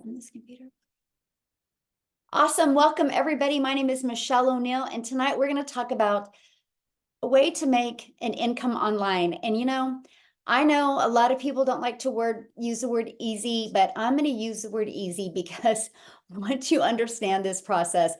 On this computer. Awesome. Welcome, everybody. My name is Michelle O'Neill, and tonight we're going to talk about a way to make an income online. And I know a lot of people don't like to use the word easy, but I'm going to use the word easy because once you understand this process,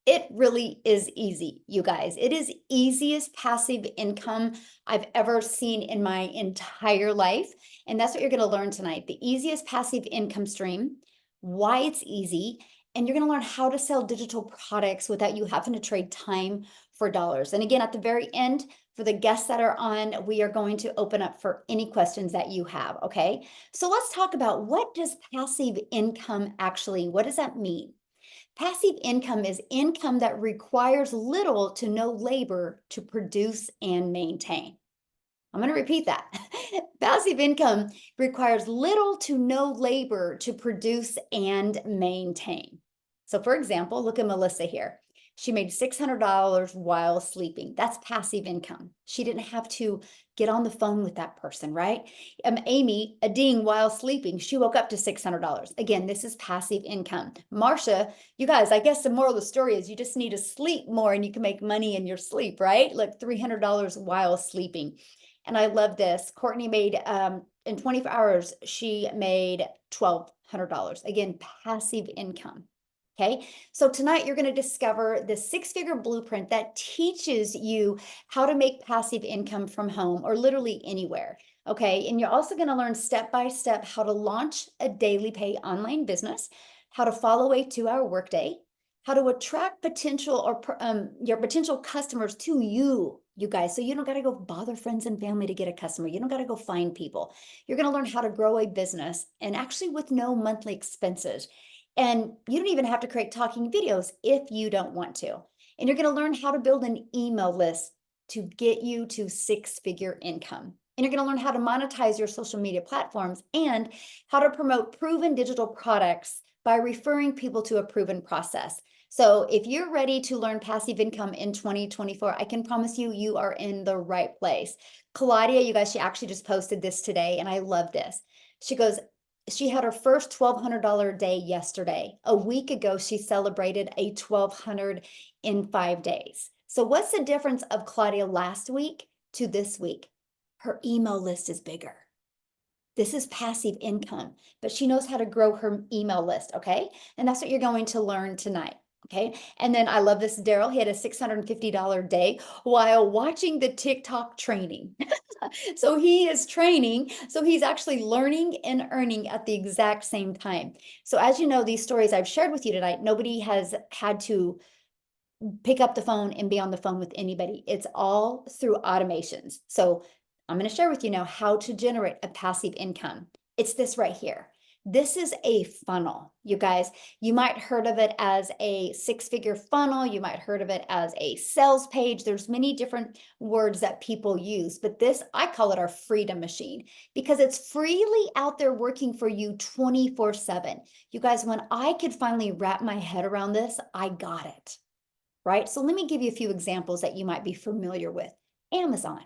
it really is easy, you guys. It is easiest passive income I've ever seen in my entire life. And that's what you're going to learn tonight. The easiest passive income stream, why it's easy, and you're going to learn how to sell digital products without you having to trade time for dollars. And again, at the very end, for the guests that are on, we are going to open up for any questions that you have, okay? So let's talk about, what does passive income actually, what does that mean? Passive income is income that requires little to no labor to produce and maintain. I'm going to repeat that. Passive income requires little to no labor to produce and maintain. So, for example, look at Melissa here. She made $600 while sleeping. That's passive income. She didn't have to get on the phone with that person, right? Amy, a ding while sleeping, she woke up to $600. Again, this is passive income. Marcia, you guys, I guess the moral of the story is you just need to sleep more and you can make money in your sleep, right? Look, $300 while sleeping. And I love this. Courtney made, in 24 hours, she made $1,200. Again, passive income. Okay, so tonight you're going to discover the six-figure blueprint that teaches you how to make passive income from home or literally anywhere. Okay, and you're also going to learn step by step how to launch a daily pay online business, how to follow a 2-hour workday, how to attract potential or your potential customers to you guys. So you don't got to go bother friends and family to get a customer. You don't got to go find people. You're going to learn how to grow a business and actually with no monthly expenses. And you don't even have to create talking videos if you don't want to. And you're going to learn how to build an email list to get you to six-figure income. And you're going to learn how to monetize your social media platforms and how to promote proven digital products by referring people to a proven process. So if you're ready to learn passive income in 2024, I can promise you, you are in the right place. Claudia, you guys, she actually just posted this today, and I love this. She goes, she had her first $1,200 day yesterday. A week ago, she celebrated a $1,200 in 5 days. So what's the difference of Claudia last week to this week? Her email list is bigger. This is passive income, but she knows how to grow her email list, okay? And that's what you're going to learn tonight. Okay. And then I love this. Daryl, he had a $650 day while watching the TikTok training. So he is training. So he's actually learning and earning at the exact same time. So as you know, these stories I've shared with you tonight, nobody has had to pick up the phone and be on the phone with anybody. It's all through automations. So I'm going to share with you now how to generate a passive income. It's this right here. This is a funnel, you guys. You might heard of it as a six-figure funnel. You might heard of it as a sales page. There's many different words that people use, but this, I call it our freedom machine because it's freely out there working for you 24/7. You guys, when I could finally wrap my head around this, I got it, right? So let me give you a few examples that you might be familiar with. Amazon.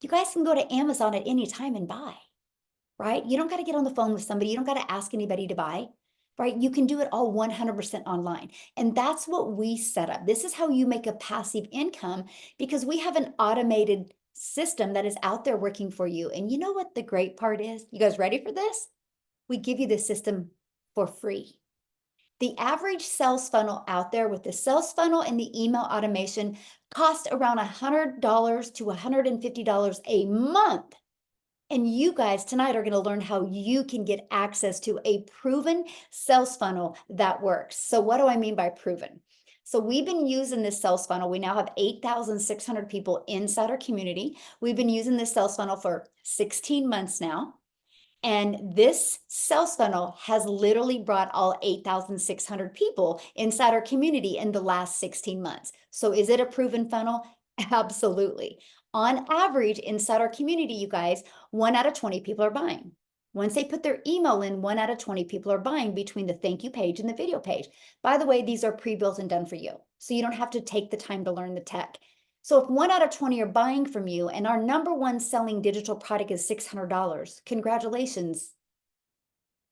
You guys can go to Amazon at any time and buy, right? You don't got to get on the phone with somebody. You don't got to ask anybody to buy, right? You can do it all 100% online. And that's what we set up. This is how you make a passive income because we have an automated system that is out there working for you. And you know what the great part is? You guys ready for this? We give you this system for free. The average sales funnel out there with the sales funnel and the email automation cost around $100 to $150 a month. And you guys tonight are going to learn how you can get access to a proven sales funnel that works. So what do I mean by proven? So we've been using this sales funnel. We now have 8,600 people inside our community. We've been using this sales funnel for 16 months now. And this sales funnel has literally brought all 8,600 people inside our community in the last 16 months. So is it a proven funnel? Absolutely. On average, inside our community, you guys, 1 out of 20 people are buying. Once they put their email in, 1 out of 20 people are buying between the thank you page and the video page. By the way, these are pre-built and done for you. So you don't have to take the time to learn the tech. So if 1 out of 20 are buying from you and our number one selling digital product is $600, congratulations.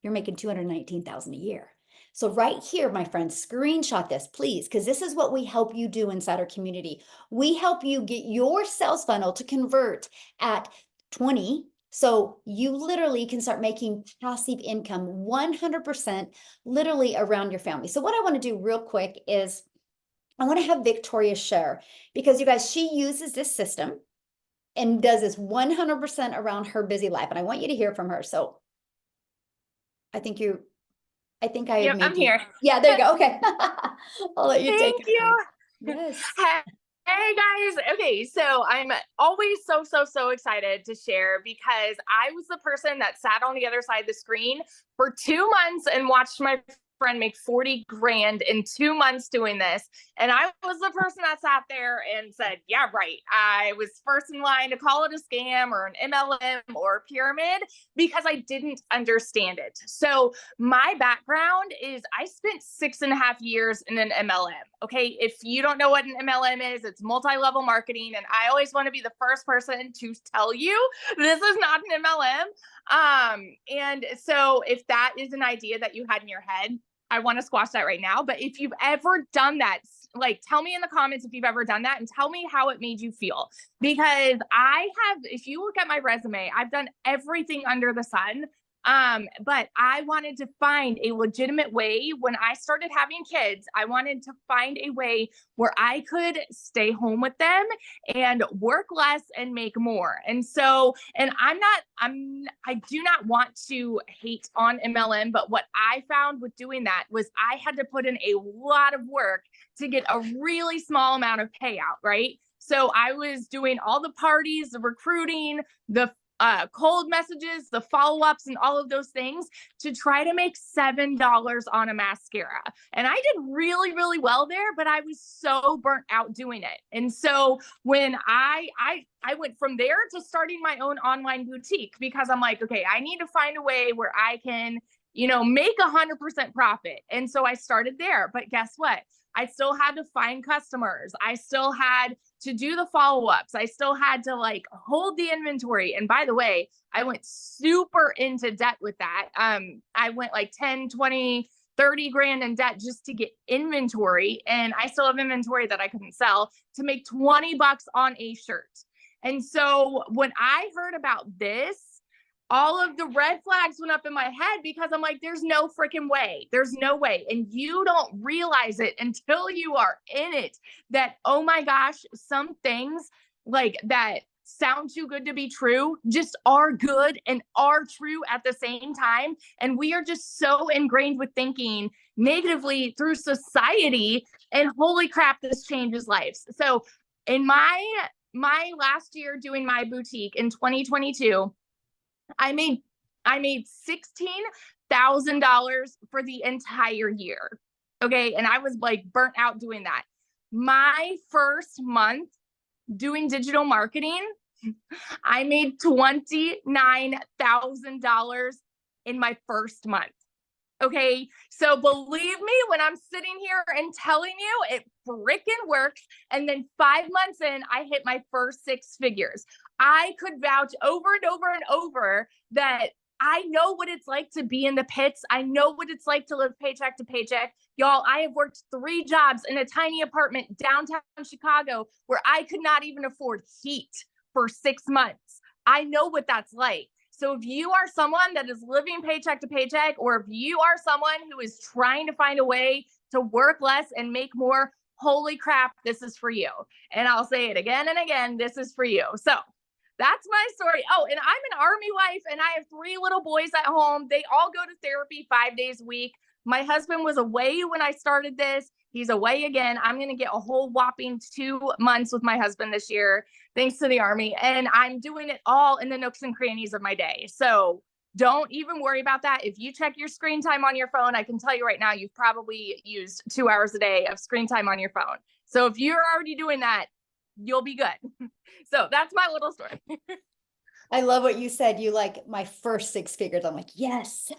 you're making 219,000 a year. So right here, my friends, screenshot this, please, because this is what we help you do inside our community. We help you get your sales funnel to convert at 20. So you literally can start making passive income 100% literally around your family. So what I want to do real quick is I want to have Victoria share, because you guys, she uses this system and does this 100% around her busy life. And I want you to hear from her. So I think I Yep, I'm made you. here. Yeah, there you go. Okay. I'll let you take Thank it you. away. Yes. Hey guys. Okay, so I'm always so excited to share, because I was the person that sat on the other side of the screen for 2 months and watched my friend make 40 grand in 2 months doing this. And I was the person that sat there and said, yeah, right. I was first in line to call it a scam or an MLM or a pyramid, because I didn't understand it. So my background is I spent 6.5 years in an MLM. Okay. If you don't know what an MLM is, it's multi-level marketing. And I always want to be the first person to tell you this is not an MLM. And so if that is an idea that you had in your head, I want to squash that right now. But if you've ever done that, like, tell me in the comments if you've ever done that, and tell me how it made you feel. Because I have, if you look at my resume, I've done everything under the sun. But I wanted to find a legitimate way. When I started having kids, I wanted to find a way where I could stay home with them and work less and make more. And so, and I do not want to hate on MLM, but what I found with doing that was I had to put in a lot of work to get a really small amount of payout, right? So I was doing all the parties, the recruiting, the cold messages, the follow-ups, and all of those things to try to make $7 on a mascara. And I did really well there, but I was so burnt out doing it. And so when I went from there to starting my own online boutique, because I'm like, okay, I need to find a way where I can, make 100% profit. And so I started there. But guess what? I still had to find customers. I still had to do the follow-ups. I still had to hold the inventory. And by the way, I went super into debt with that. I went 10, 20, 30 grand in debt just to get inventory. And I still have inventory that I couldn't sell to make 20 bucks on a shirt. And so when I heard about this, all of the red flags went up in my head, because I'm like, there's no freaking way. There's no way. And you don't realize it until you are in it, that, oh my gosh, some things that sound too good to be true just are good and are true at the same time. And we are just so ingrained with thinking negatively through society, and holy crap, this changes lives. So in my last year doing my boutique in 2022, I made $16,000 for the entire year. Okay. And I was burnt out doing that. My first month doing digital marketing, I made $29,000 in my first month. Okay. So believe me, when I'm sitting here and telling you it freaking works. And then 5 months in, I hit my first 6 figures. I could vouch over and over and over that I know what it's like to be in the pits. I know what it's like to live paycheck to paycheck. Y'all, I have worked 3 jobs in a tiny apartment downtown Chicago where I could not even afford heat for 6 months. I know what that's like. So if you are someone that is living paycheck to paycheck, or if you are someone who is trying to find a way to work less and make more, holy crap, this is for you. And I'll say it again and again, this is for you. So that's my story. Oh, and I'm an Army wife, and I have 3 little boys at home. They all go to therapy 5 days a week. My husband was away when I started this. He's away again. I'm going to get a whole whopping 2 months with my husband this year, thanks to the Army. And I'm doing it all in the nooks and crannies of my day. So don't even worry about that. If you check your screen time on your phone, I can tell you right now, you've probably used 2 hours a day of screen time on your phone. So if you're already doing that, you'll be good. So that's my little story. I love what you said. You my first 6 figures. I'm like, yes.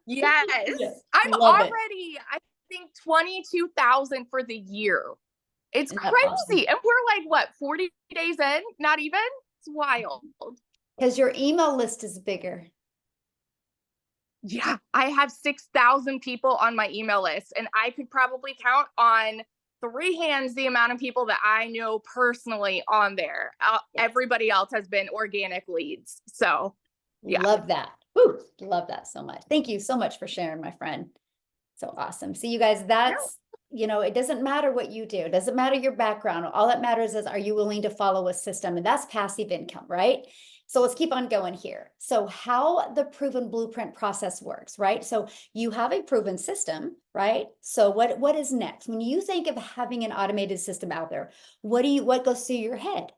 Yes. Yes. I'm Love it. already, I think 22,000 for the year. It's Isn't that awesome? crazy. And we're what, 40 days in? Not even? It's wild. Because your email list is bigger. Yeah, I have 6,000 people on my email list, and I could probably count on three hands the amount of people that I know personally on there. Yes. Everybody else has been organic leads. So, yeah. Love that. Woo, love that so much. Thank you so much for sharing, my friend. So awesome. See, you guys, No. that's, it doesn't matter what you do. It doesn't matter your background. All that matters is, are you willing to follow a system? And that's passive income, right? So let's keep on going here. So how the proven blueprint process works, right? So you have a proven system, right? So what is next? When you think of having an automated system out there, what goes through your head?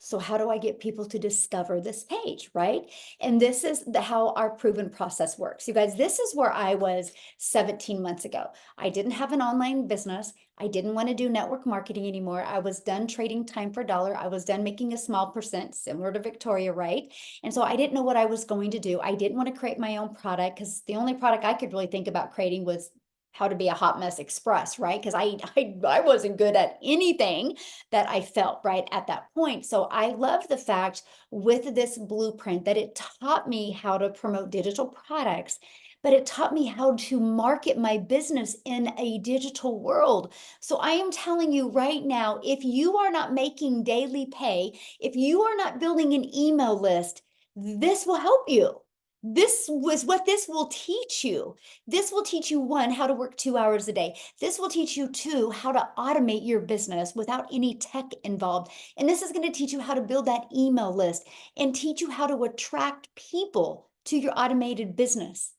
So how do I get people to discover this page, right? And this is how our proven process works. You guys, this is where I was 17 months ago. I didn't have an online business. I didn't want to do network marketing anymore. I was done trading time for dollar. I was done making a small percent, similar to Victoria, right? And so I didn't know what I was going to do. I didn't want to create my own product because the only product I could really think about creating was how to be a hot mess express, right? Because I wasn't good at anything that I felt right at that point. So I love the fact with this blueprint that it taught me how to promote digital products, but it taught me how to market my business in a digital world. So I am telling you right now, if you are not making daily pay, if you are not building an email list, this will help you. This was what this will teach you. This will teach you, one, how to work 2 hours a day. This will teach you, two, how to automate your business without any tech involved. And this is going to teach you how to build that email list and teach you how to attract people to your automated business.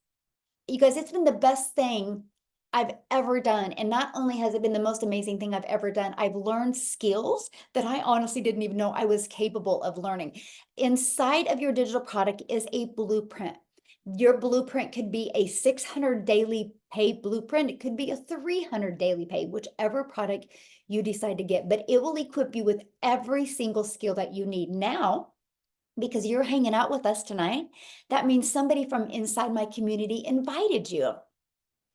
You guys, it's been the best thing I've ever done. And not only has it been the most amazing thing I've ever done, I've learned skills that I honestly didn't even know I was capable of learning. Inside of your digital product is a blueprint. Your blueprint could be a 600 daily pay blueprint. It could be a 300 daily pay, whichever product you decide to get, but it will equip you with every single skill that you need. Now, because you're hanging out with us tonight, that means somebody from inside my community invited you.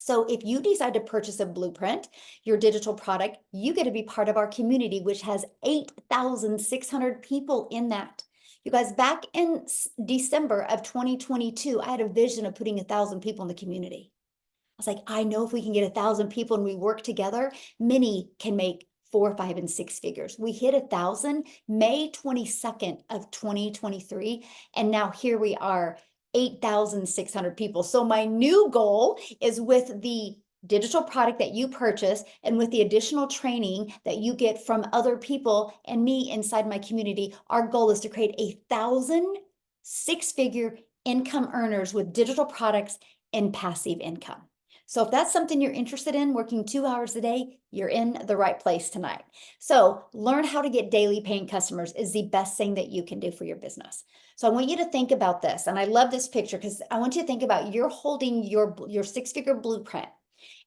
So if you decide to purchase a blueprint, your digital product, you get to be part of our community, which has 8,600 people in that. You guys, back in December of 2022, I had a vision of putting 1,000 people in the community. I was like, I know if we can get 1,000 people and we work together, many can make 4, 5, and 6 figures. We hit 1,000 May 22nd of 2023, and now here we are, 8,600 people. So my new goal is, with the digital product that you purchase and with the additional training that you get from other people and me inside my community, our goal is to create 1,000 six-figure income earners with digital products and passive income. So if that's something you're interested in, working 2 hours a day, you're in the right place tonight. So learn how to get daily paying customers is the best thing that you can do for your business. So I want you to think about this. And I love this picture because I want you to think about, you're holding your 6-figure blueprint.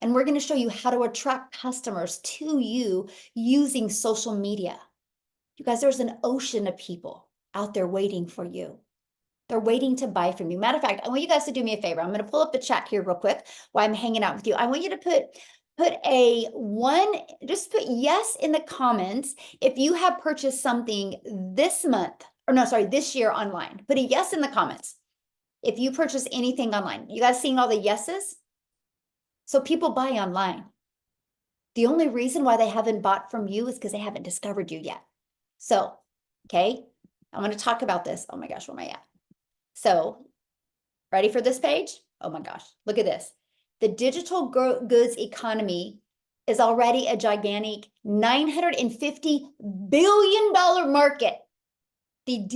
And we're going to show you how to attract customers to you using social media. You guys, there's an ocean of people out there waiting for you. They're waiting to buy from you. Matter of fact, I want you guys to do me a favor. I'm going to pull up the chat here real quick while I'm hanging out with you. I want you to just put yes in the comments if you have purchased something this month, or no, sorry, this year online. Put a yes in the comments if you purchase anything online. You guys seeing all the yeses? So people buy online. The only reason why they haven't bought from you is because they haven't discovered you yet. So, okay, I'm going to talk about this. Oh my gosh, where am I at? So, ready for this page? Oh my gosh, look at this. The digital goods economy is already a gigantic $950 billion market. The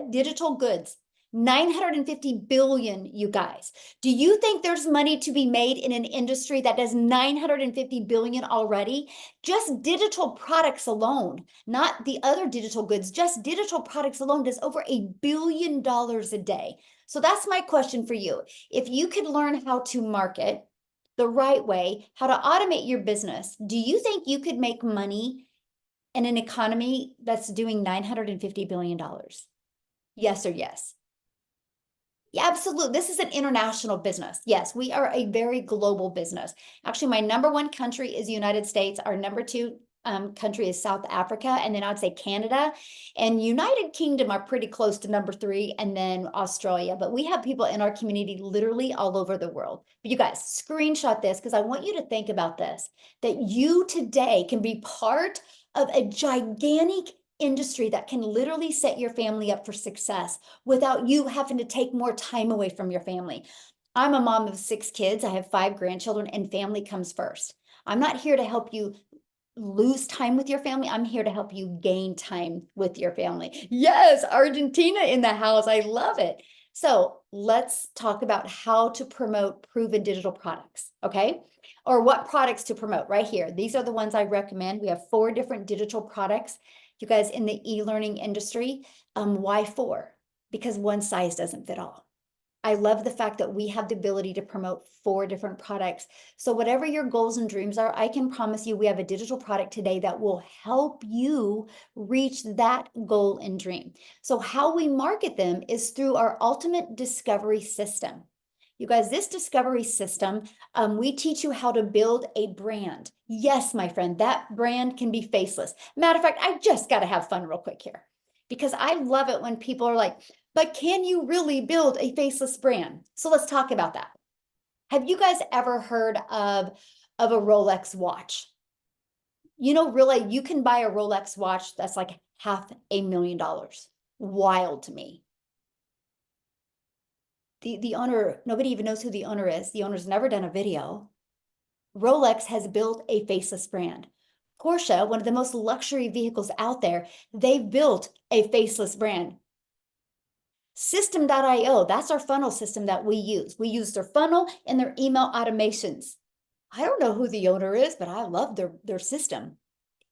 digital goods, 950 billion, you guys. Do you think there's money to be made in an industry that does 950 billion already? Just digital products alone, not the other digital goods, just digital products alone does over $1 billion a day. So that's my question for you. If you could learn how to market the right way, how to automate your business, do you think you could make money in an economy that's doing $950 billion? Yes or yes? Yeah, absolutely. This is an international business. Yes, we are a very global business. Actually, my number one country is the United States. Our number two country is South Africa, and then I'd say Canada, and United Kingdom are pretty close to number 3, and then Australia. But we have people in our community literally all over the world. But you guys, screenshot this because I want you to think about this, that you today can be part of a gigantic industry that can literally set your family up for success without you having to take more time away from your family. I'm a mom of 6 kids. I have 5 grandchildren, and family comes first. I'm not here to help you lose time with your family. I'm here to help you gain time with your family. Yes, Argentina in the house. I love it. So let's talk about how to promote proven digital products, okay? Or what products to promote right here. These are the ones I recommend. We have 4 different digital products. You guys in the e-learning industry, why 4? Because one size doesn't fit all. I love the fact that we have the ability to promote 4 different products. So whatever your goals and dreams are, I can promise you we have a digital product today that will help you reach that goal and dream. So how we market them is through our ultimate discovery system. You guys, this discovery system, we teach you how to build a brand. Yes, my friend, that brand can be faceless. Matter of fact, I just got to have fun real quick here because I love it when people are like, but can you really build a faceless brand? So let's talk about that. Have you guys ever heard of a Rolex watch? You know, really, you can buy a Rolex watch that's like $500,000. Wild to me. The owner, nobody even knows who the owner is. The owner's never done a video. Rolex has built a faceless brand. Porsche, one of the most luxury vehicles out there, they've built a faceless brand. System.io, that's our funnel system that we use. We use their funnel and their email automations. I don't know who the owner is, but I love their system.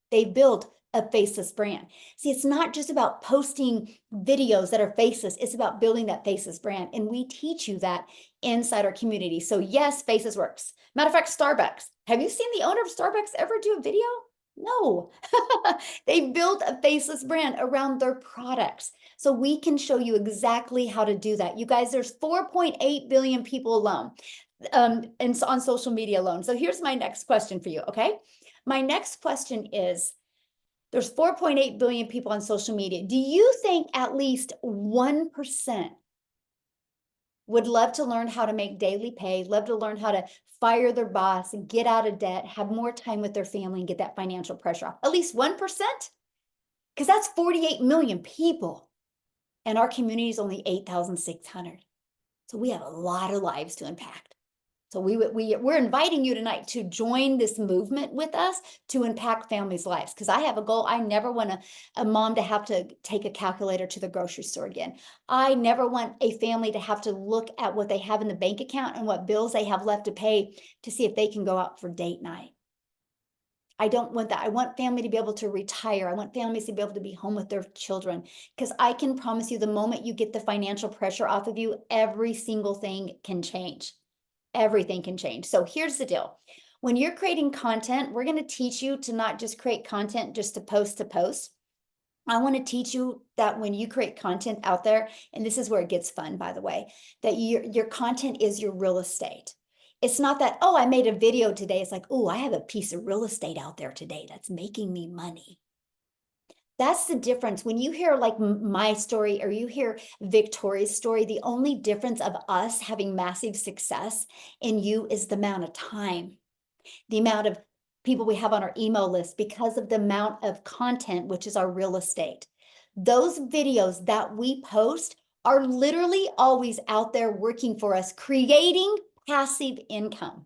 They build a faceless brand. See, it's not just about posting videos that are faceless. It's about building that faceless brand. And we teach you that inside our community. So yes, faceless works. Matter of fact, Starbucks. Have you seen the owner of Starbucks ever do a video? No. They built a faceless brand around their products. So we can show you exactly how to do that. You guys, there's 4.8 billion people alone and on social media alone. So here's my next question for you, okay? My next question is, there's 4.8 billion people on social media. Do you think at least 1% would love to learn how to make daily pay, love to learn how to fire their boss and get out of debt, have more time with their family and get that financial pressure off? At least 1%? Because that's 48 million people. And our community is only 8,600. So we have a lot of lives to impact. So we're inviting you tonight to join this movement with us to impact families' lives. Because I have a goal. I never want a mom to have to take a calculator to the grocery store again. I never want a family to have to look at what they have in the bank account and what bills they have left to pay to see if they can go out for date night. I don't want that. I want family to be able to retire. I want families to be able to be home with their children. Because I can promise you, the moment you get the financial pressure off of you, every single thing can change. Everything can change. So here's the deal. When you're creating content, we're going to teach you to not just create content just to post to post. I want to teach you that when you create content out there, and this is where it gets fun, by the way, that your content is your real estate. It's not that, oh, I made a video today. It's like, oh, I have a piece of real estate out there today that's making me money. That's the difference. When you hear like my story or you hear Victoria's story, the only difference of us having massive success in you is the amount of time, the amount of people we have on our email list because of the amount of content, which is our real estate. Those videos that we post are literally always out there working for us, creating passive income.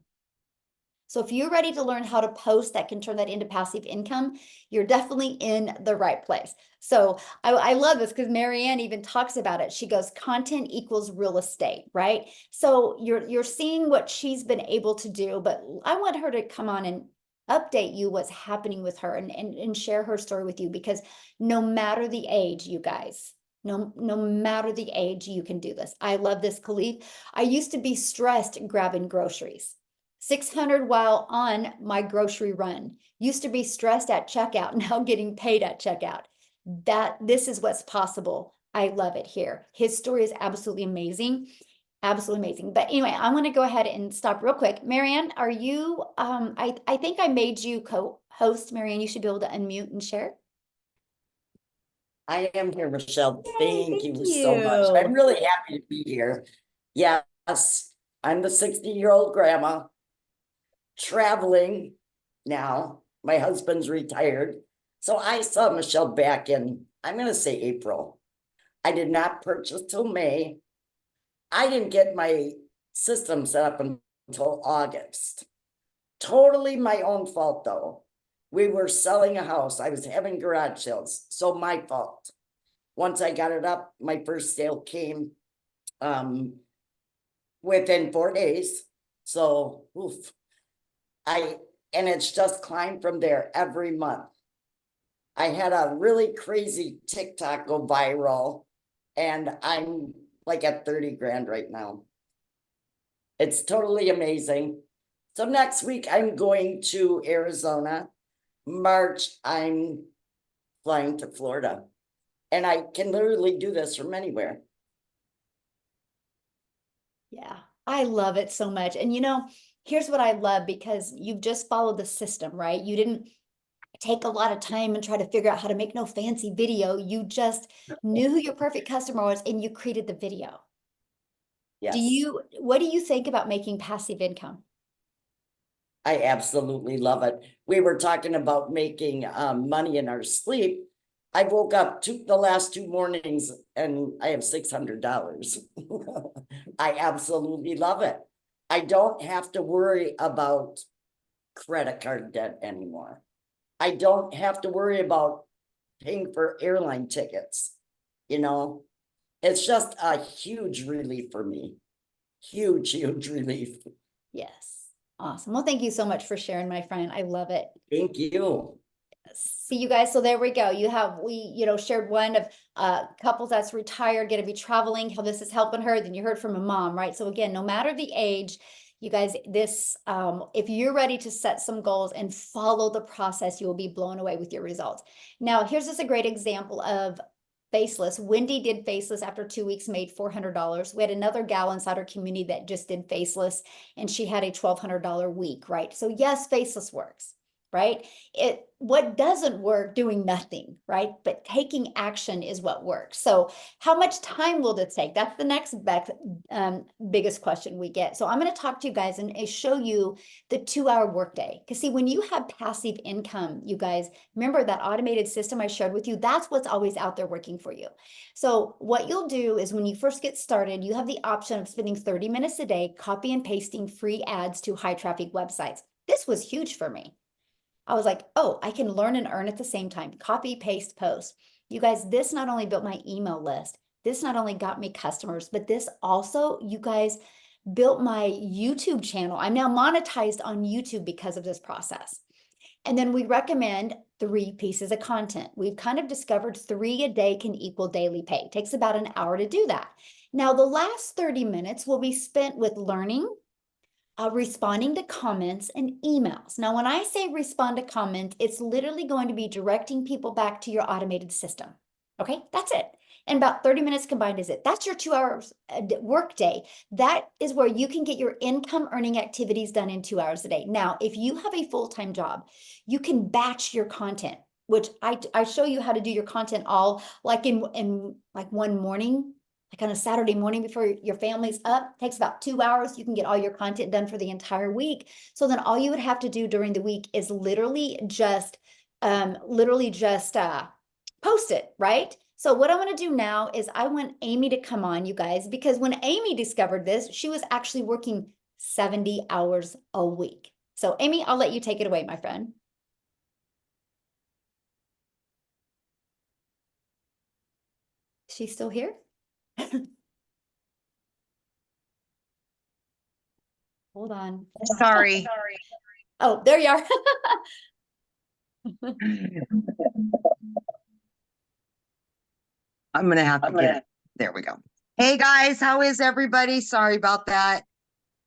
So if you're ready to learn how to post that can turn that into passive income, you're definitely in the right place. So I love this because Marianne even talks about it. She goes, content equals real estate, right? So you're seeing what she's been able to do, but I want her to come on and update you what's happening with her and share her story with you, because no matter the age, you guys, no matter the age, you can do this. I love this, Khalif. I used to be stressed grabbing groceries. 600 while on my grocery run. Used to be stressed at checkout, now getting paid at checkout. This is what's possible. I love it here. His story is absolutely amazing. Absolutely amazing. But anyway, I want to go ahead and stop real quick. Marianne, are you, I think I made you host, Marianne, you should be able to unmute and share. I am here, Michelle. Yay, Thank you thank so much. I'm you. really happy to be here. Yes, I'm the 60-year-old grandma traveling now. My husband's retired. So I saw Michelle back in, I'm going to say April. I did not purchase till May. I didn't get my system set up until August. Totally my own fault, though. We were selling a house. I was having garage sales, so my fault. Once I got it up, my first sale came within 4 days. So, oof. And it's just climbed from there every month. I had a really crazy TikTok go viral, and I'm like at 30 grand right now. It's totally amazing. So next week I'm going to Arizona. March, I'm flying to Florida. And I can literally do this from anywhere. Yeah, I love it so much. And here's what I love, because you've just followed the system, right? You didn't take a lot of time and try to figure out how to make no fancy video. You just knew who your perfect customer was and you created the video. Yes. What do you think about making passive income? I absolutely love it. We were talking about making money in our sleep. I woke up the last 2 mornings and I have $600. I absolutely love it. I don't have to worry about credit card debt anymore. I don't have to worry about paying for airline tickets. It's just a huge relief for me. Huge, huge relief. Yes. Awesome. Well, thank you so much for sharing, my friend. I love it. Thank you. See you guys. So there we go. We shared one of couples that's retired, going to be traveling, how this is helping her. Then you heard from a mom, right? So again, no matter the age, you guys, if you're ready to set some goals and follow the process, you will be blown away with your results. Now, here's just a great example of Faceless. Wendy did Faceless after 2 weeks, made $400. We had another gal inside our community that just did Faceless, and she had a $1,200 week, right? So yes, Faceless works, right? What doesn't work, doing nothing, right? But taking action is what works. So how much time will this take? That's the next biggest question we get. So I'm going to talk to you guys and show you the 2-hour workday. Because see, when you have passive income, you guys, remember that automated system I shared with you, that's what's always out there working for you. So what you'll do is when you first get started, you have the option of spending 30 minutes a day, copy and pasting free ads to high traffic websites. This was huge for me. I was like, oh, I can learn and earn at the same time. Copy, paste, post. You guys, this not only built my email list, this not only got me customers, but this also, you guys, built my YouTube channel. I'm now monetized on YouTube because of this process. And then we recommend 3 pieces of content. We've kind of discovered 3 a day can equal daily pay. It takes about an hour to do that. Now, the last 30 minutes will be spent with learning, responding to comments and emails. Now, when I say respond to comments, it's literally going to be directing people back to your automated system. Okay, that's it. And about 30 minutes combined is it. That's your 2 hours work day. That is where you can get your income earning activities done in 2 hours a day. Now, if you have a full-time job, you can batch your content, which I show you how to do your content all like in like one morning, like on a Saturday morning before your family's up. It takes about 2 hours. You can get all your content done for the entire week. So then all you would have to do during the week is literally just post it, right? So what I want to do now is I want Amy to come on, you guys, because when Amy discovered this, she was actually working 70 hours a week. So Amy, I'll let you take it away, my friend. She's still here? Hold on. Sorry. Oh, there you are. I'm going to have to get it. There we go. Hey guys, how is everybody? Sorry about that.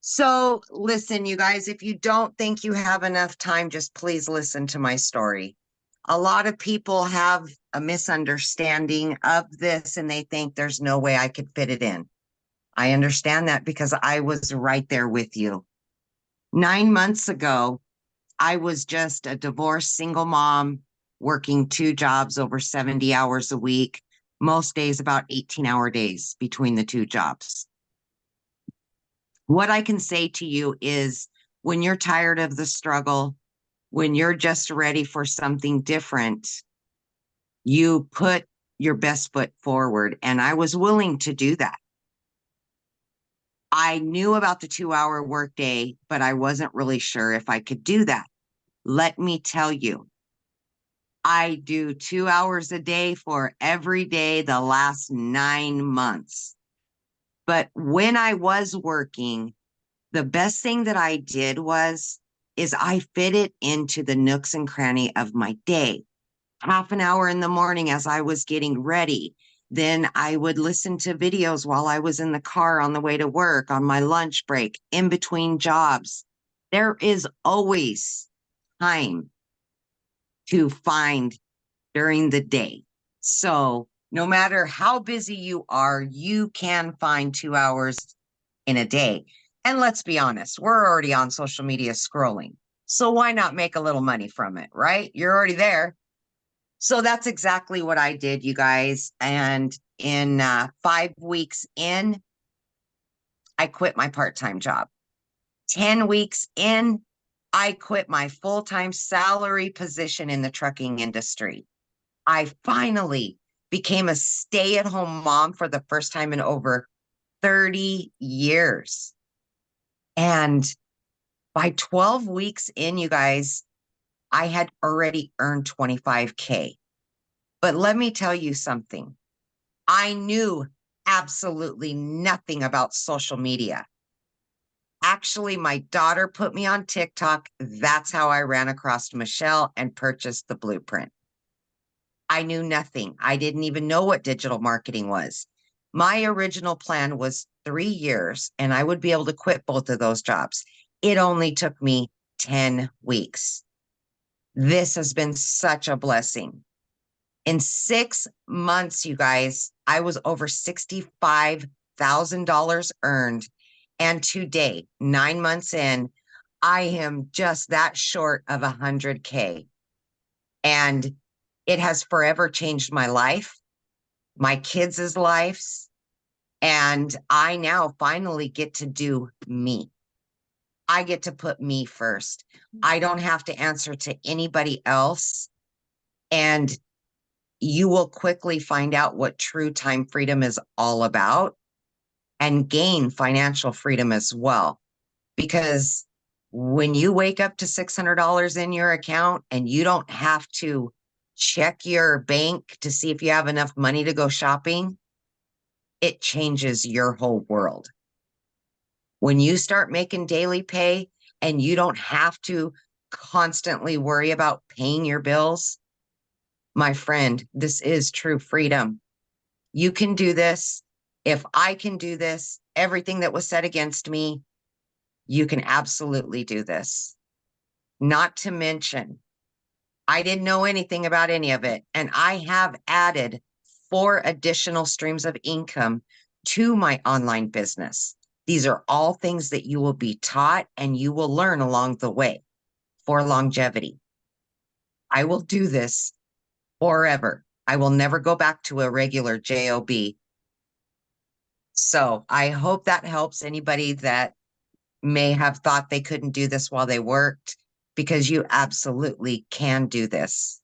So listen, you guys, if you don't think you have enough time, just please listen to my story. A lot of people have a misunderstanding of this and they think there's no way I could fit it in. I understand that because I was right there with you. 9 months ago, I was just a divorced single mom working 2 jobs over 70 hours a week, most days about 18-hour days between the 2 jobs. What I can say to you is when you're tired of the struggle, when you're just ready for something different, you put your best foot forward. And I was willing to do that. I knew about the 2-hour workday, but I wasn't really sure if I could do that. Let me tell you, I do 2 hours a day for every day the last 9 months. But when I was working, the best thing that I did is I fit it into the nooks and cranny of my day. Half an hour in the morning as I was getting ready. Then I would listen to videos while I was in the car on the way to work, on my lunch break, in between jobs. There is always time to find during the day. So no matter how busy you are, you can find 2 hours in a day. And let's be honest, we're already on social media scrolling. So why not make a little money from it, right? You're already there. So that's exactly what I did, you guys. And in 5 weeks in, I quit my part-time job. 10 weeks in, I quit my full-time salary position in the trucking industry. I finally became a stay-at-home mom for the first time in over 30 years. And by 12 weeks in, you guys, I had already earned 25K. But let me tell you something. I knew absolutely nothing about social media. Actually, my daughter put me on TikTok. That's how I ran across Michelle and purchased the blueprint. I knew nothing. I didn't even know what digital marketing was. My original plan was 3 years and I would be able to quit both of those jobs. It only took me 10 weeks. This has been such a blessing. In 6 months, you guys, I was over $65,000 earned. And today, 9 months in, I am just that short of 100K. And it has forever changed my life, my kids' lives. And I now finally get to do me. I get to put me first. I don't have to answer to anybody else. And you will quickly find out what true time freedom is all about and gain financial freedom as well. Because when you wake up to $600 in your account and you don't have to check your bank to see if you have enough money to go shopping, it changes your whole world. When you start making daily pay and you don't have to constantly worry about paying your bills, my friend, this is true freedom. You can do this. If I can do this, everything that was said against me, you can absolutely do this. Not to mention, I didn't know anything about any of it. And I have added 4 additional streams of income to my online business. These are all things that you will be taught and you will learn along the way for longevity. I will do this forever. I will never go back to a regular job. So I hope that helps anybody that may have thought they couldn't do this while they worked, because you absolutely can do this.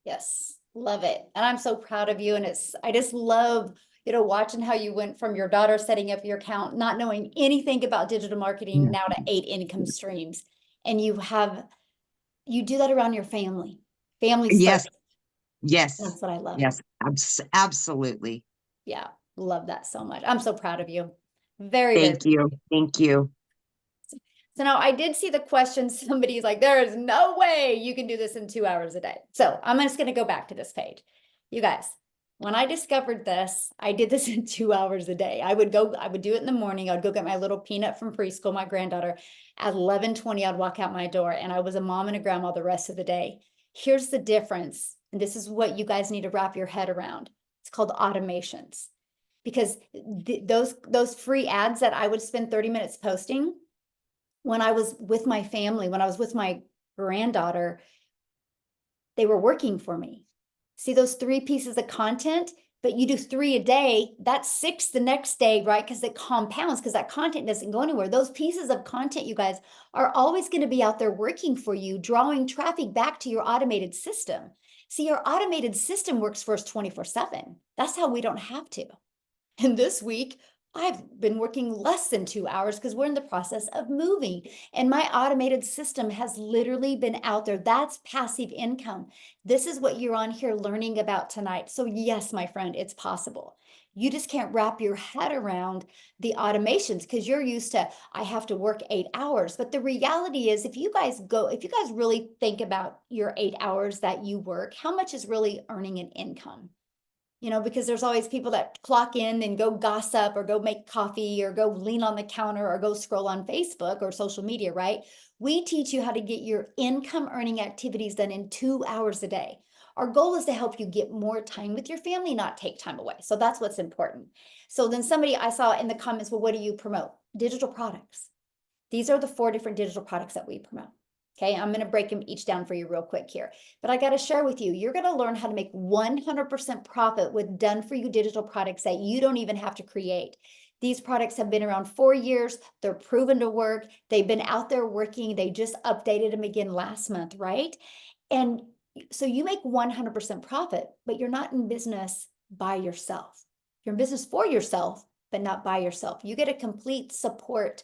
Yes, love it. And I'm so proud of you. And I just love, watching how you went from your daughter setting up your account, not knowing anything about digital marketing, now to 8 income streams. And you do that around your family. Families Yes. first. Yes. That's what I love. Yes, absolutely. Yeah, love that so much. I'm so proud of you. Very, Thank you. Thank you. So now I did see the question. Somebody's like, there is no way you can do this in 2 hours a day. So I'm just going to go back to this page. You guys, when I discovered this, I did this in 2 hours a day. I would do it in the morning. I would go get my little peanut from preschool, my granddaughter. At 11:20, I'd walk out my door, and I was a mom and a grandma the rest of the day. Here's the difference. And this is what you guys need to wrap your head around. It's called automations. Because those free ads that I would spend 30 minutes posting, when I was with my family, when I was with my granddaughter, they were working for me. See those 3 pieces of content, but you do 3 a day, that's 6 the next day, right? Because it compounds, because that content doesn't go anywhere. Those pieces of content, you guys, are always going to be out there working for you, drawing traffic back to your automated system. See, your automated system works for us 24/7. That's how we don't have to. And this week, I've been working less than 2 hours because we're in the process of moving. And my automated system has literally been out there. That's passive income. This is what you're on here learning about tonight. So, yes, my friend, it's possible. You just can't wrap your head around the automations because you're used to, I have to work 8 hours. But the reality is, if you guys really think about your 8 hours that you work, how much is really earning an income? Because there's always people that clock in and go gossip or go make coffee or go lean on the counter or go scroll on Facebook or social media, right? We teach you how to get your income earning activities done in 2 hours a day. Our goal is to help you get more time with your family, not take time away. So that's what's important. So then somebody I saw in the comments, well, what do you promote? Digital products. These are the 4 different digital products that we promote. Okay, I'm going to break them each down for you real quick here. But I got to share with you, you're going to learn how to make 100% profit with done for you digital products that you don't even have to create. These products have been around 4 years. They're proven to work. They've been out there working. They just updated them again last month, right? And so you make 100% profit, but you're not in business by yourself. You're in business for yourself, but not by yourself. You get a complete support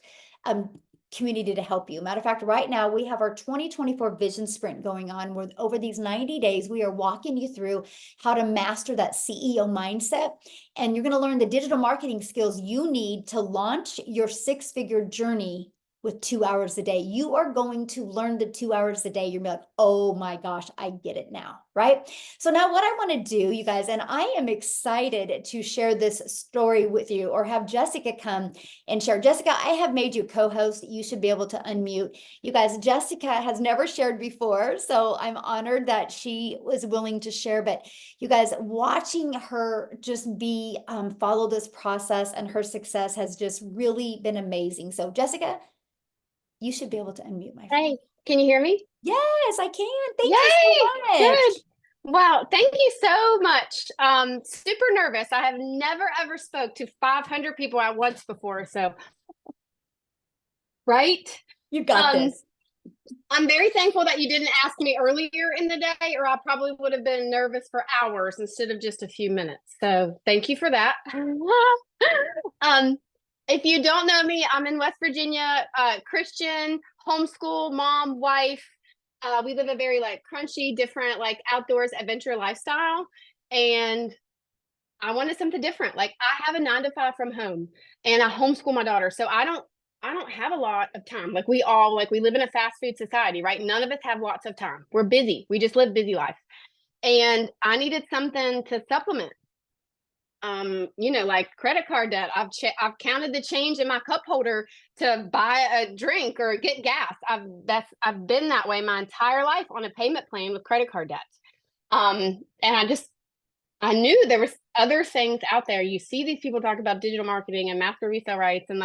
community to help you. Matter of fact, right now we have our 2024 vision sprint going on where over these 90 days, we are walking you through how to master that CEO mindset. And you're going to learn the digital marketing skills you need to launch your 6-figure journey with 2 hours a day. You are going to learn the 2 hours a day. You're like, oh my gosh, I get it now, right? So now what I want to do, you guys, and I am excited to share this story with you or have Jessica come and share. Jessica, I have made you co-host. You should be able to unmute. You guys, Jessica has never shared before, so I'm honored that she was willing to share. But you guys, watching her just follow this process and her success has just really been amazing. So Jessica, you should be able to unmute, my friend. Hey, can you hear me? Yes, I can. Thank Yay! you so much. Good. Wow, thank you so much. Super nervous. I have never ever spoke to 500 people at once before, so right? You got Um, this. I'm very thankful that you didn't ask me earlier in the day, or I probably would have been nervous for hours instead of just a few minutes. So thank you for that. If you don't know me, I'm in West Virginia, Christian, homeschool, mom, wife. We live a very crunchy, different, outdoors adventure lifestyle. And I wanted something different. I have a 9 to 5 from home and I homeschool my daughter. So I don't have a lot of time. We live in a fast food society, right? None of us have lots of time. We're busy. We just live busy life. And I needed something to supplement. Credit card debt. I've counted the change in my cup holder to buy a drink or get gas. I've been that way my entire life on a payment plan with credit card debt. And I knew there was other things out there. You see these people talk about digital marketing and master resale rights and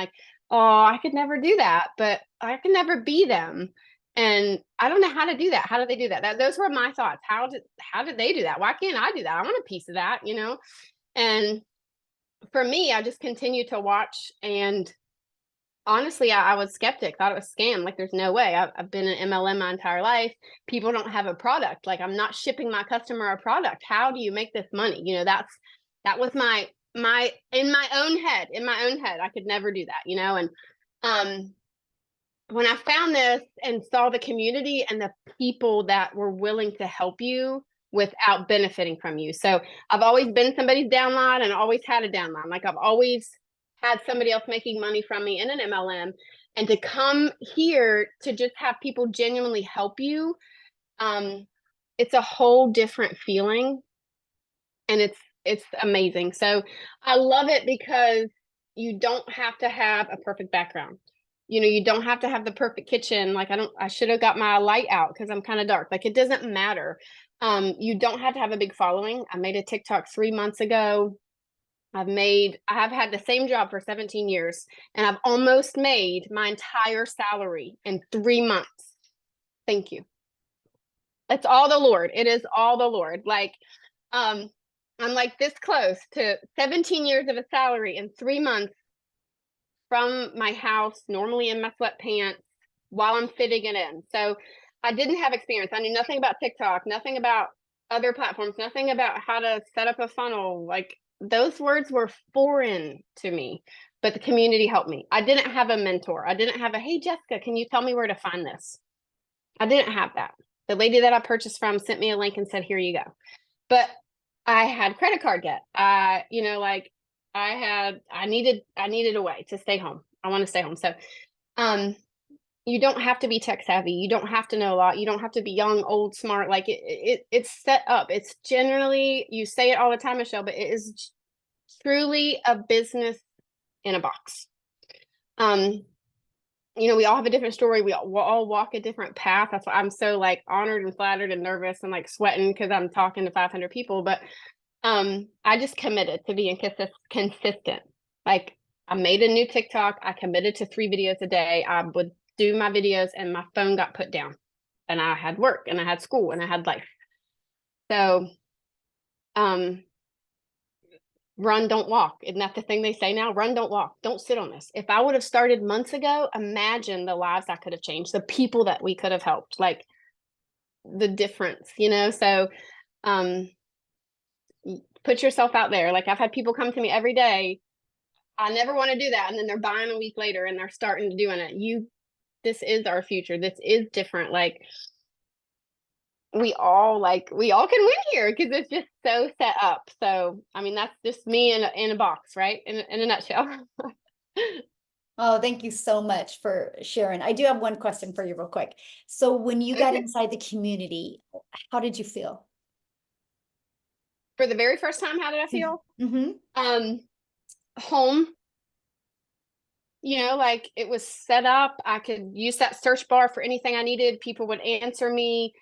oh, I could never do that, but I can never be them. And I don't know how to do that. How do they do that? Those were my thoughts. How did they do that? Why can't I do that? I want a piece of that, And for me, I just continued to watch, and honestly, I was skeptic, thought it was a scam. There's no way. I've been in MLM my entire life. People don't have a product. I'm not shipping my customer a product. How do you make this money? That was my in my own head, I could never do that, and when I found this and saw the community and the people that were willing to help you without benefiting from you. So I've always been somebody's downline and always had a downline. I've always had somebody else making money from me in an MLM, and to come here to just have people genuinely help you, it's a whole different feeling, and it's amazing. So I love it because you don't have to have a perfect background. You don't have to have the perfect kitchen. I should have got my light out because I'm kind of dark. It doesn't matter. You don't have to have a big following. I made a TikTok 3 months ago. I have had the same job for 17 years, and I've almost made my entire salary in 3 months. Thank you. It's all the Lord. It is all the Lord. Like, I'm like this close to 17 years of a salary in 3 months from my house, normally in my sweatpants, while I'm fitting it in. So I didn't have experience. I knew nothing about TikTok, nothing about other platforms, nothing about how to set up a funnel. Like, those words were foreign to me, but the community helped me. I didn't have a mentor. I didn't have a, hey, Jessica, can you tell me where to find this? I didn't have that. The lady that I purchased from sent me a link and said, here you go. But I had credit card debt. You know, like I needed a way to stay home. I want to stay home. So, you don't have to be tech savvy. You don't have to know a lot. You don't have to be young, old, smart. Like it's set up. It's generally, you say it all the time, Michelle, but it is truly a business in a box. You know, we all have a different story. We'll all walk a different path. That's why I'm so like honored and flattered and nervous and like sweating because I'm talking to 500 people. But I just committed to being consistent. Like, I made a new TikTok. I committed to 3 videos a day. I would do my videos and my phone got put down, and I had work and I had school and I had life. So, run, don't walk. Isn't that the thing they say now? Run, don't walk. Don't sit on this. If I would have started months ago, imagine the lives I could have changed, the people that we could have helped, like the difference, you know? So, put yourself out there. Like, I've had people come to me every day. I never want to do that. And then they're buying a week later and they're starting to doing it. This is our future. This is different. Like, we all can win here because it's just so set up. So, I mean, that's just me in a box, right? In a nutshell. Oh, thank you so much for sharing. I do have one question for you real quick. So when you got inside the community, how did you feel? For the very first time, how did I feel? Mm-hmm. Home. You know, like, it was set up. I could use that search bar for anything I needed. People would answer me.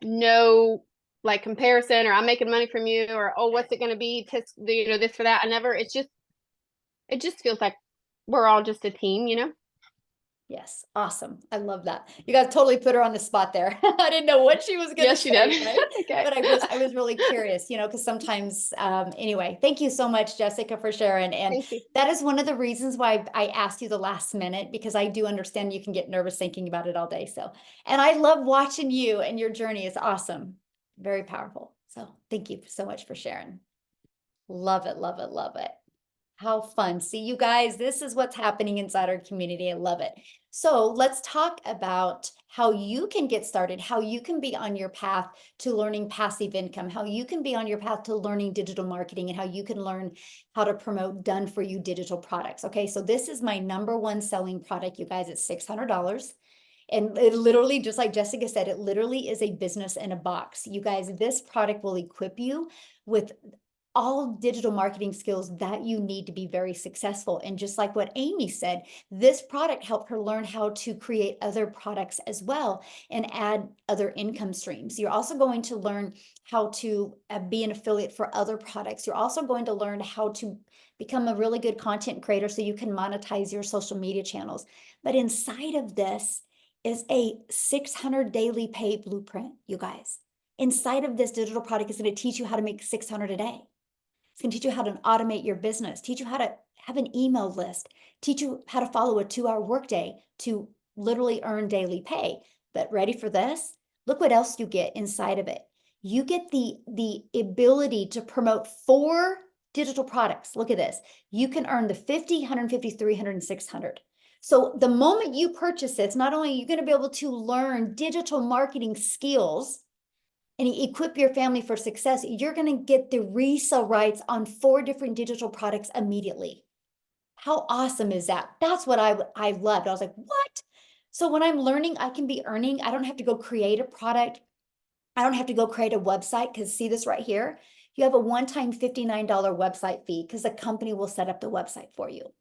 No, like, comparison, or I'm making money from you, or, oh, what's it going to be? You know, this for that. It just feels like we're all just a team, you know? Yes. Awesome. I love that. You guys totally put her on the spot there. I didn't know what she was going to Yes, say, you did. right? Okay. But I was really curious, you know, because sometimes, anyway, thank you so much, Jessica, for sharing. And Thank you. that is one of the reasons why I asked you the last minute, because I do understand you can get nervous thinking about it all day. So, and I love watching you and your journey. It's awesome. Very powerful. So thank you so much for sharing. Love it, love it, love it. How fun. See, you guys, this is what's happening inside our community. I love it. So let's talk about how you can get started, how you can be on your path to learning passive income, how you can be on your path to learning digital marketing, and how you can learn how to promote done for you digital products. Okay, so this is my #1 selling product, you guys. It's $600. And it literally, just like Jessica said, it literally is a business in a box. You guys, this product will equip you with all digital marketing skills that you need to be very successful. And just like what Amy said, this product helped her learn how to create other products as well and add other income streams. You're also going to learn how to be an affiliate for other products. You're also going to learn how to become a really good content creator so you can monetize your social media channels. But inside of this is a 600 daily pay blueprint, you guys. Inside of this digital product is going to teach you how to make 600 a day. It's going to teach you how to automate your business, teach you how to have an email list, teach you how to follow a 2-hour workday to literally earn daily pay. But ready for this? Look what else you get inside of it. You get the ability to promote 4 digital products. Look at this. You can earn the 50, 150, 300, and 600. So the moment you purchase it, not only are you going to be able to learn digital marketing skills and equip your family for success, you're going to get the resale rights on 4 different digital products immediately. How awesome is that? That's what I loved. I was like, what? So when I'm learning, I can be earning. I don't have to go create a product. I don't have to go create a website, because see this right here? You have a one-time $59 website fee because the company will set up the website for you.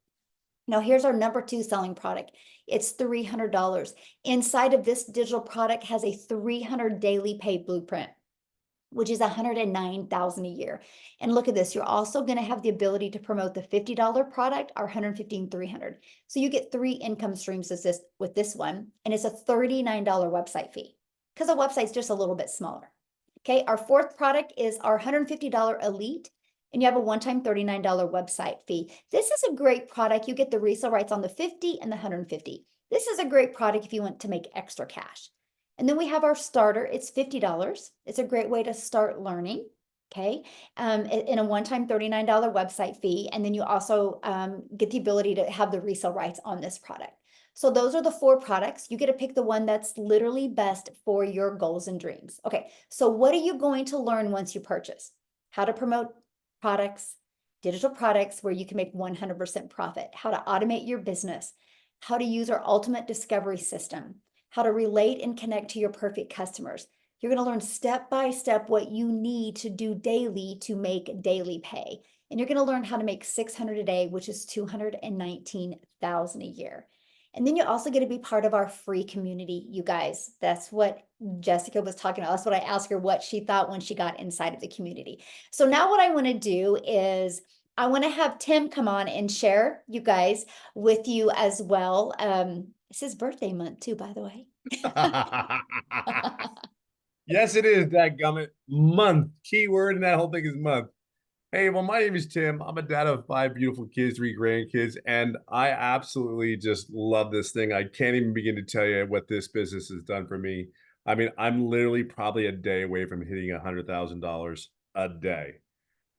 Now, here's our #2 selling product. It's $300. Inside of this digital product has a 300 daily pay blueprint. which is 109,000 a year. And look at this, you're also going to have the ability to promote the $50 product or 150 and 300. So you get 3 income streams with this one, and it's a $39 website fee because the website's just a little bit smaller. Okay, our fourth product is our $150 Elite, and you have a one-time $39 website fee. This is a great product. You get the resale rights on the 50 and the 150. This is a great product if you want to make extra cash. And then we have our starter. It's $50. It's a great way to start learning. Okay, in a one-time $39 website fee. And then you also get the ability to have the resale rights on this product. So those are the 4 products. You get to pick the one that's literally best for your goals and dreams. Okay, so what are you going to learn once you purchase? How to promote products, digital products where you can make 100% profit, how to automate your business, how to use our ultimate discovery system, how to relate and connect to your perfect customers. You're going to learn step by step what you need to do daily to make daily pay. And you're going to learn how to make $600 a day, which is $219,000 a year. And then you're also going to be part of our free community, you guys. That's what Jessica was talking about. That's what I asked her, what she thought when she got inside of the community. So now what I want to do is I want to have Tim come on and share, you guys, with you as well. It's his birthday month too, by the way. Yes, it is, dadgummit. Month. Key word in that whole thing is month. Hey, well, my name is Tim. I'm a dad of 5 beautiful kids, 3 grandkids, and I absolutely just love this thing. I can't even begin to tell you what this business has done for me. I mean, I'm literally probably a day away from hitting $100,000 a day.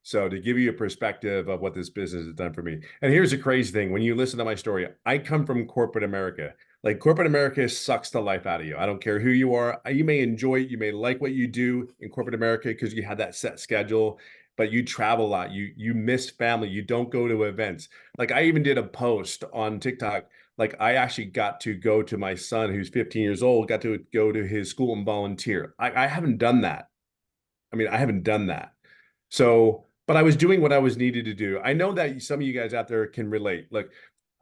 So to give you a perspective of what this business has done for me. And here's the crazy thing. When you listen to my story, I come from corporate America. Like corporate America sucks the life out of you. I don't care who you are. You may enjoy it. You may like what you do in corporate America because you have that set schedule, but you travel a lot. You miss family. You don't go to events. Like I even did a post on TikTok. Like I actually got to go to my son who's 15 years old, got to go to his school and volunteer. I haven't done that. I mean, I haven't done that. So, but I was doing what I was needed to do. I know that some of you guys out there can relate. Look,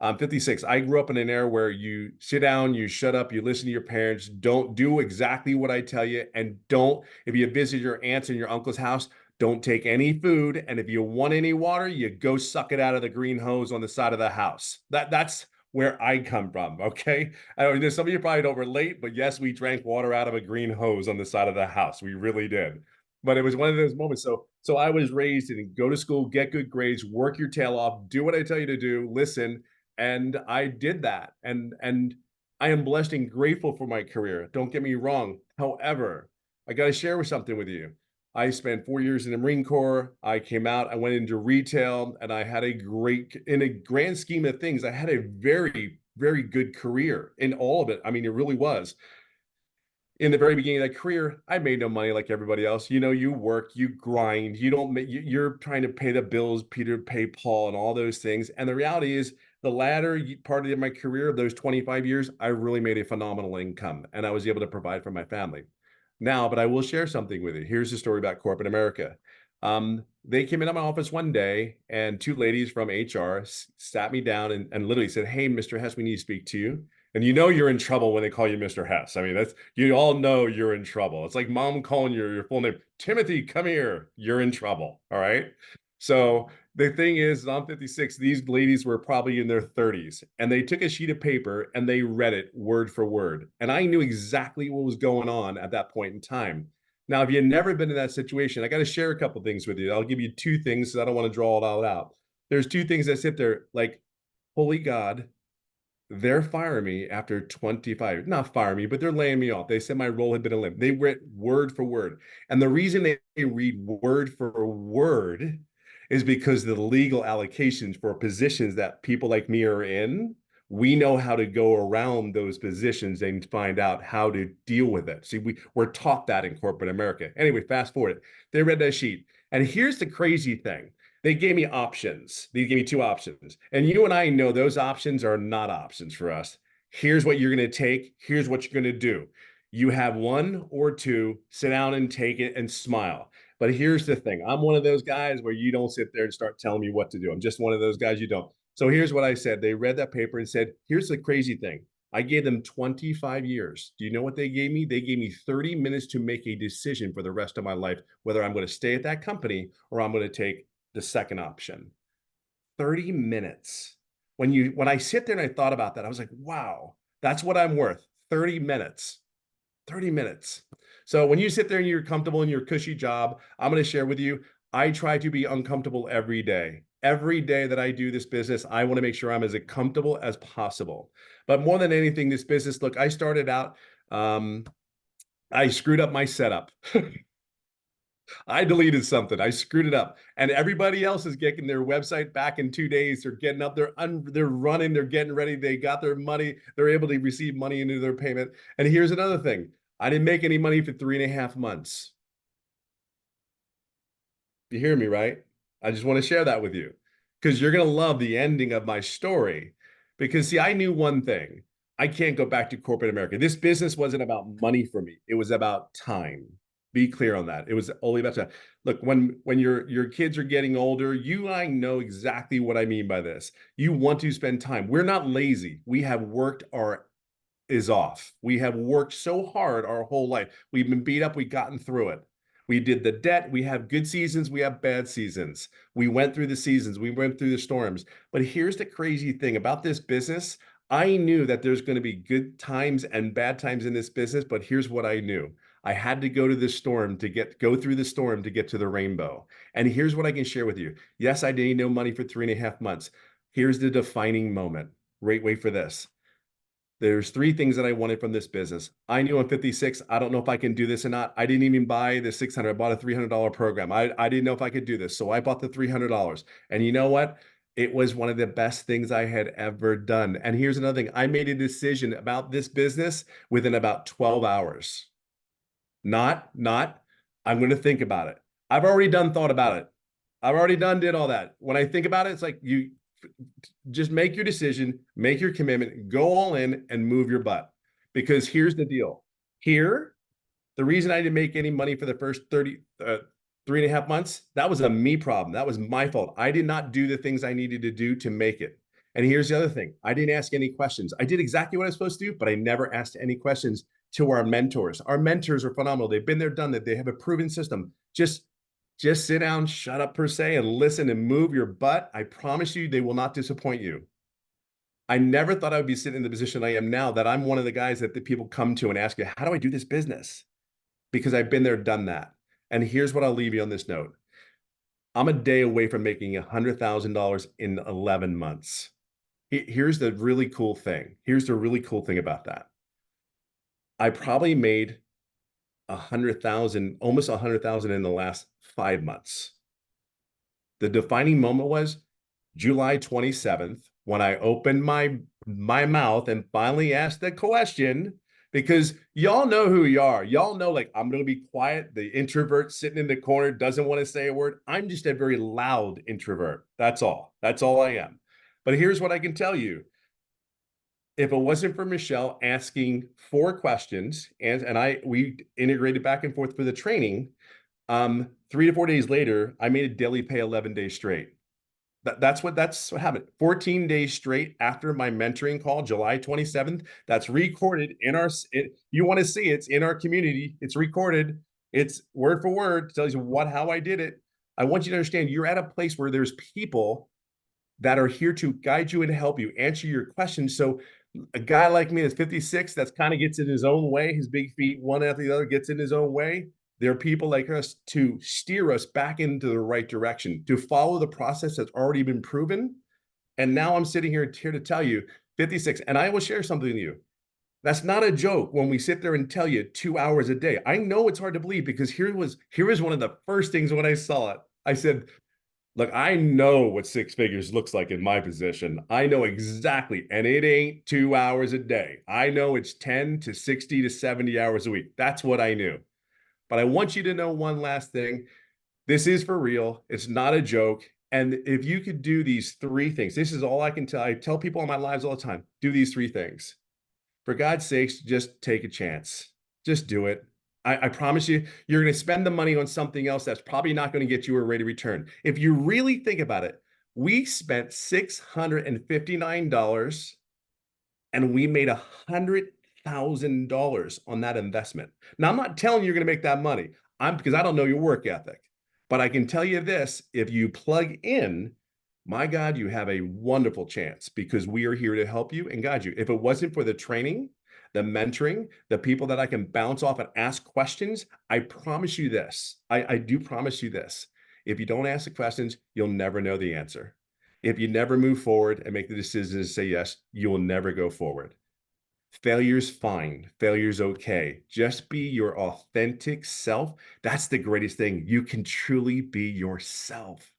I'm 56. I grew up in an era where you sit down, you shut up, you listen to your parents, don't do exactly what I tell you, and don't, if you visit your aunt's and your uncle's house, don't take any food. And if you want any water, you go suck it out of the green hose on the side of the house. That's where I come from, okay? I know some of you probably don't relate, but yes, we drank water out of a green hose on the side of the house. We really did. But it was one of those moments. So I was raised in go to school, get good grades, work your tail off, do what I tell you to do, listen. And I did that. And I am blessed and grateful for my career. Don't get me wrong. However, I got to share with something with you. I spent 4 years in the Marine Corps. I came out, I went into retail, and I had in a grand scheme of things, I had a very, very good career in all of it. I mean, it really was. In the very beginning of that career, I made no money like everybody else. You know, you work, you grind, you don't make, you're trying to pay the bills, Peter, pay Paul, and all those things. And the reality is, the latter part of my career, of those 25 years, I really made a phenomenal income, and I was able to provide for my family. Now, but I will share something with you. Here's the story about corporate America. They came into my office one day, and 2 ladies from HR sat me down and literally said, "Hey, Mr. Hess, we need to speak to you." And you know you're in trouble when they call you Mr. Hess. I mean, that's, you all know you're in trouble. It's like mom calling your full name. Timothy, come here. You're in trouble. All right. So the thing is, I'm 56. These ladies were probably in their 30s, and they took a sheet of paper and they read it word for word. And I knew exactly what was going on at that point in time. Now, if you've never been in that situation, I got to share a couple things with you. I'll give you 2 things because I don't want to draw it all out. There's 2 things that sit there like, holy God, they're firing me after 25, not fire me, but they're laying me off. They said my role had been eliminated. They read word for word. And the reason they read word for word is because the legal allocations for positions that people like me are in, we know how to go around those positions and find out how to deal with it. See, we're taught that in corporate America. Anyway, fast forward. They read that sheet. And here's the crazy thing. They gave me options. They gave me 2 options. And you and I know those options are not options for us. Here's what you're going to take. Here's what you're going to do. You have 1 or 2, sit down and take it and smile. But here's the thing. I'm one of those guys where you don't sit there and start telling me what to do. I'm just one of those guys you don't. So here's what I said. They read that paper and said, here's the crazy thing. I gave them 25 years. Do you know what they gave me? They gave me 30 minutes to make a decision for the rest of my life, whether I'm going to stay at that company or I'm going to take the second option. 30 minutes. When I sit there and I thought about that, I was like, wow, that's what I'm worth. 30 minutes. 30 minutes. So when you sit there and you're comfortable in your cushy job, I'm going to share with you, I try to be uncomfortable every day. Every day that I do this business, I want to make sure I'm as comfortable as possible. But more than anything, this business, look, I started out, I screwed up my setup. I deleted something. I screwed it up, and everybody else is getting their website back in 2 days. They're getting up. They're running. They're getting ready. They got their money. They're able to receive money into their payment. And here's another thing: I didn't make any money for 3.5 months. You hear me, right? I just want to share that with you because you're going to love the ending of my story. Because see, I knew one thing: I can't go back to corporate America. This business wasn't about money for me. It was about time. Be clear on that. It was only about time. Look, when your kids are getting older, you and I know exactly what I mean by this. You want to spend time. We're not lazy. We have worked our is off. We have worked so hard our whole life. We've been beat up. We've gotten through it. We did the debt. We have good seasons. We have bad seasons. We went through the seasons. We went through the storms. But here's the crazy thing about this business. I knew that there's going to be good times and bad times in this business, but here's what I knew. I had to go to the storm to go through the storm to get to the rainbow. And here's what I can share with you. Yes, I didn't know money for 3.5 months. Here's the defining moment. Wait for this. There's 3 things that I wanted from this business. I knew I'm 56. I don't know if I can do this or not. I didn't even buy the $600. I bought a $300 program. I didn't know if I could do this. So I bought the $300. And you know what? It was one of the best things I had ever done. And here's another thing. I made a decision about this business within about 12 hours. Not, I'm going to think about it. I've already thought about it. I've already did all that. When I think about it, it's like you just make your decision, make your commitment, go all in and move your butt. Because here's the deal. Here, the reason I didn't make any money for the first 3.5 months, that was a me problem. That was my fault. I did not do the things I needed to do to make it. And here's the other thing. I didn't ask any questions. I did exactly what I was supposed to do, but I never asked any questions to our mentors. Our mentors are phenomenal. They've been there, done that. They have a proven system. Just sit down, shut up per se, and listen and move your butt. I promise you, they will not disappoint you. I never thought I would be sitting in the position I am now, that I'm one of the guys that the people come to and ask you, how do I do this business? Because I've been there, done that. And here's what I'll leave you on this note. I'm a day away from making $100,000 in 11 months. Here's the really cool thing. Here's the really cool thing about that. I probably made 100,000, almost 100,000 in the last 5 months. The defining moment was July 27th, when I opened my mouth and finally asked the question, because y'all know who you are. Y'all know, like, I'm going to be quiet. The introvert sitting in the corner doesn't want to say a word. I'm just a very loud introvert. That's all. That's all I am. But here's what I can tell you. If it wasn't for Michelle asking 4 questions, and we integrated back and forth for the training, 3 to 4 days later, I made a daily pay 11 days straight. That's what happened. 14 days straight after my mentoring call, July 27th. That's recorded in you want to see it's in our community. It's recorded. It's word for word. Tells you how I did it. I want you to understand you're at a place where there's people that are here to guide you and help you answer your questions. So a guy like me that's 56, that's kind of gets in his own way, his big feet, one after the other, gets in his own way. There are people like us to steer us back into the right direction, to follow the process that's already been proven. And now I'm sitting here to tell you, 56, and I will share something with you. That's not a joke when we sit there and tell you 2 hours a day. I know it's hard to believe, because here was one of the first things when I saw it. I said, look, I know what 6 figures looks like in my position. I know exactly, and it ain't 2 hours a day. I know it's 10 to 60 to 70 hours a week. That's what I knew. But I want you to know one last thing. This is for real. It's not a joke. And if you could do these 3 things, this is all I can tell. I tell people in my lives all the time, do these 3 things. For God's sakes, just take a chance. Just do it. I promise you, you're going to spend the money on something else that's probably not going to get you a rate of return. If you really think about it, we spent $659 and we made $100,000 on that investment. Now, I'm not telling you you're going to make that money. Because I don't know your work ethic, but I can tell you this: if you plug in, my God, you have a wonderful chance, because we are here to help you and guide you. If it wasn't for the training, the mentoring, the people that I can bounce off and ask questions, I promise you this. I do promise you this. If you don't ask the questions, you'll never know the answer. If you never move forward and make the decision to say yes, you will never go forward. Failure's fine. Failure's okay. Just be your authentic self. That's the greatest thing. You can truly be yourself.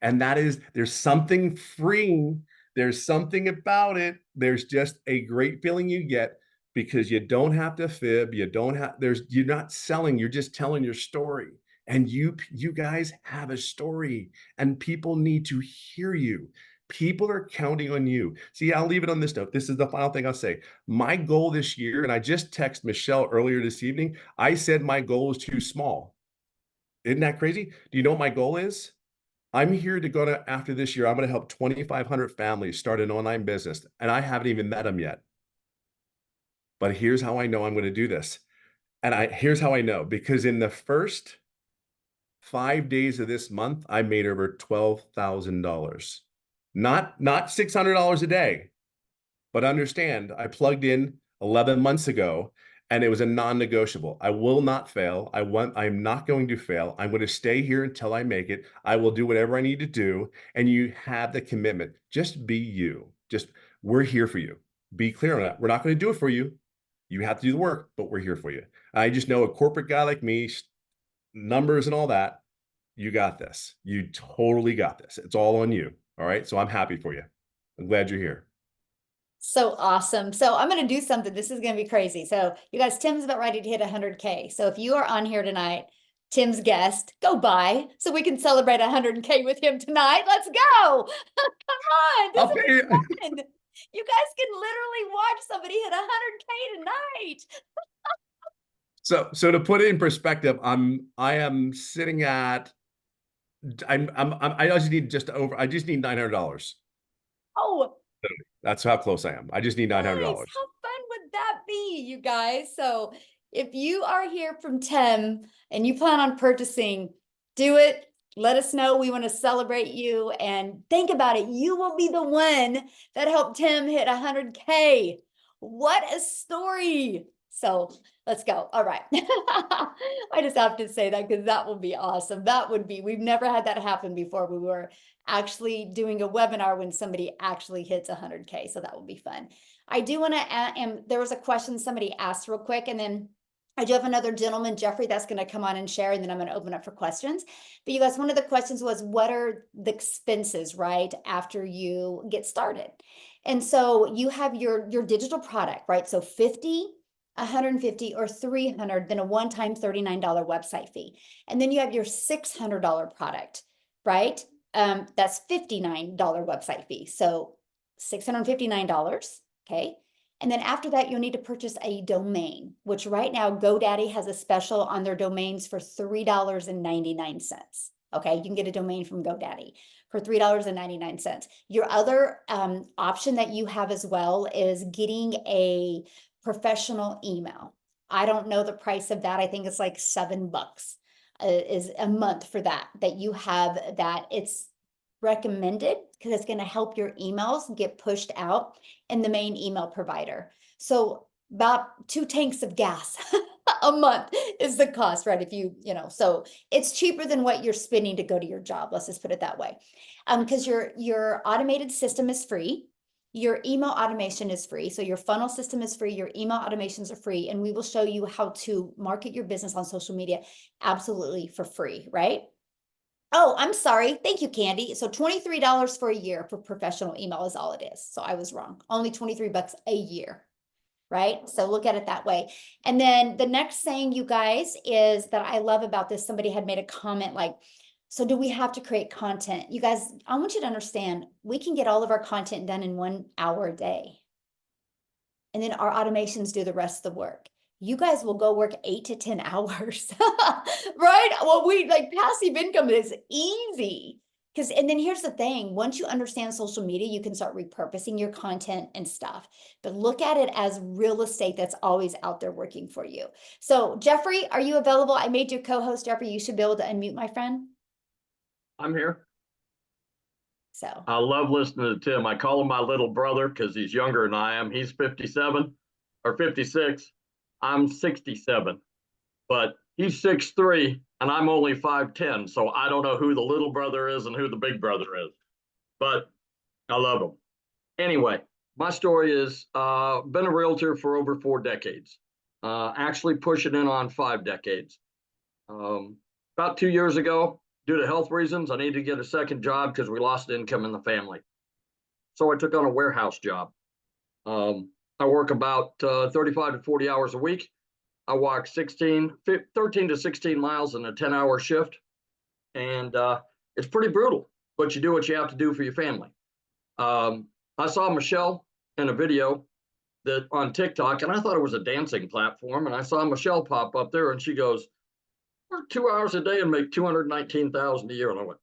And there's something freeing. There's something about it. There's just a great feeling you get, because you don't have to fib. You're not selling. You're just telling your story. And you guys have a story, and people need to hear you. People are counting on you. See, I'll leave it on this note. This is the final thing I'll say. My goal this year, and I just texted Michelle earlier this evening, I said my goal is too small. Isn't that crazy? Do you know what my goal is? I'm here to go to, after this year, I'm going to help 2,500 families start an online business, and I haven't even met them yet. But here's how I know I'm going to do this. Here's how I know, because in the first 5 days of this month, I made over $12,000. Not $600 a day, but understand, I plugged in 11 months ago, and it was a non-negotiable. I will not fail. I'm not going to fail. I'm going to stay here until I make it. I will do whatever I need to do. And you have the commitment. Just be you. We're here for you. Be clear on that. We're not going to do it for you. You have to do the work, but we're here for you. I just know a corporate guy like me, numbers and all that, you got this. You totally got this. It's all on you. All right. So I'm happy for you. I'm glad you're here. So awesome. So I'm going to do something. This is going to be crazy. So you guys, Tim's about ready to hit 100K. So if you are on here tonight, Tim's guest, go by so we can celebrate 100K with him tonight. Let's go. Come on. This is fun. You guys can literally watch somebody hit 100K tonight. So to put it in perspective, I am sitting at, I just need $900. Oh, that's how close I am. I just need $900. nice. How fun would that be, you guys? So if you are here from Tim and you plan on purchasing, do it. Let us know. We want to celebrate you, and think about it. You will be the one that helped Tim hit 100K. What a story. So let's go. All right. I just have to say that because that will be awesome. We've never had that happen before. We were actually doing a webinar when somebody actually hits 100K. So that will be fun. I do want to add, and there was a question somebody asked real quick, and then I do have another gentleman, Jeffrey, that's going to come on and share, and then I'm going to open up for questions. But you guys, one of the questions was, what are the expenses, right, after you get started? And so you have your digital product, right? So 50, 150, or 300, then a one-time $39 website fee. And then you have your $600 product, right? That's $59 website fee. So $659, okay? And then after that, you'll need to purchase a domain, which right now GoDaddy has a special on their domains for $3.99. Okay, you can get a domain from GoDaddy for $3.99. Your other option that you have as well is getting a professional email. I don't know the price of that. I think it's like $7 is a month for that you have that. It's recommended because it's going to help your emails get pushed out in the main email provider. So about 2 tanks of gas a month is the cost, right? If you so it's cheaper than what you're spending to go to your job. Let's just put it that way. Because your automated system is free. Your email automation is free. So your funnel system is free. Your email automations are free. And we will show you how to market your business on social media absolutely for free, right? Oh, I'm sorry. Thank you, Candy. So $23 for a year for professional email is all it is. So I was wrong. Only $23 a year, right? So look at it that way. And then the next thing, you guys, is that I love about this. Somebody had made a comment like, so do we have to create content? You guys, I want you to understand, we can get all of our content done in 1 hour a day. And then our automations do the rest of the work. You guys will go work 8 to 10 hours, right? Well, passive income is easy. Because, and then here's the thing, once you understand social media, you can start repurposing your content and stuff. But look at it as real estate that's always out there working for you. So, Jeffrey, are you available? I made you co-host, Jeffrey. You should be able to unmute, my friend. I'm here. So, I love listening to Tim. I call him my little brother because he's younger than I am. He's 57 or 56. I'm 67, but he's 6'3" and I'm only 5'10". So I don't know who the little brother is and who the big brother is, but I love him. Anyway, my story is been a realtor for over 4 decades, actually pushing in on 5 decades. About 2 years ago, due to health reasons, I needed to get a second job because we lost income in the family. So I took on a warehouse job. I work about 35 to 40 hours a week. I walk 13 to 16 miles in a 10-hour shift. And it's pretty brutal, but you do what you have to do for your family. I saw Michelle in a video that on TikTok, and I thought it was a dancing platform. And I saw Michelle pop up there and she goes, "Work 2 hours a day and make $219,000 a year." And I went,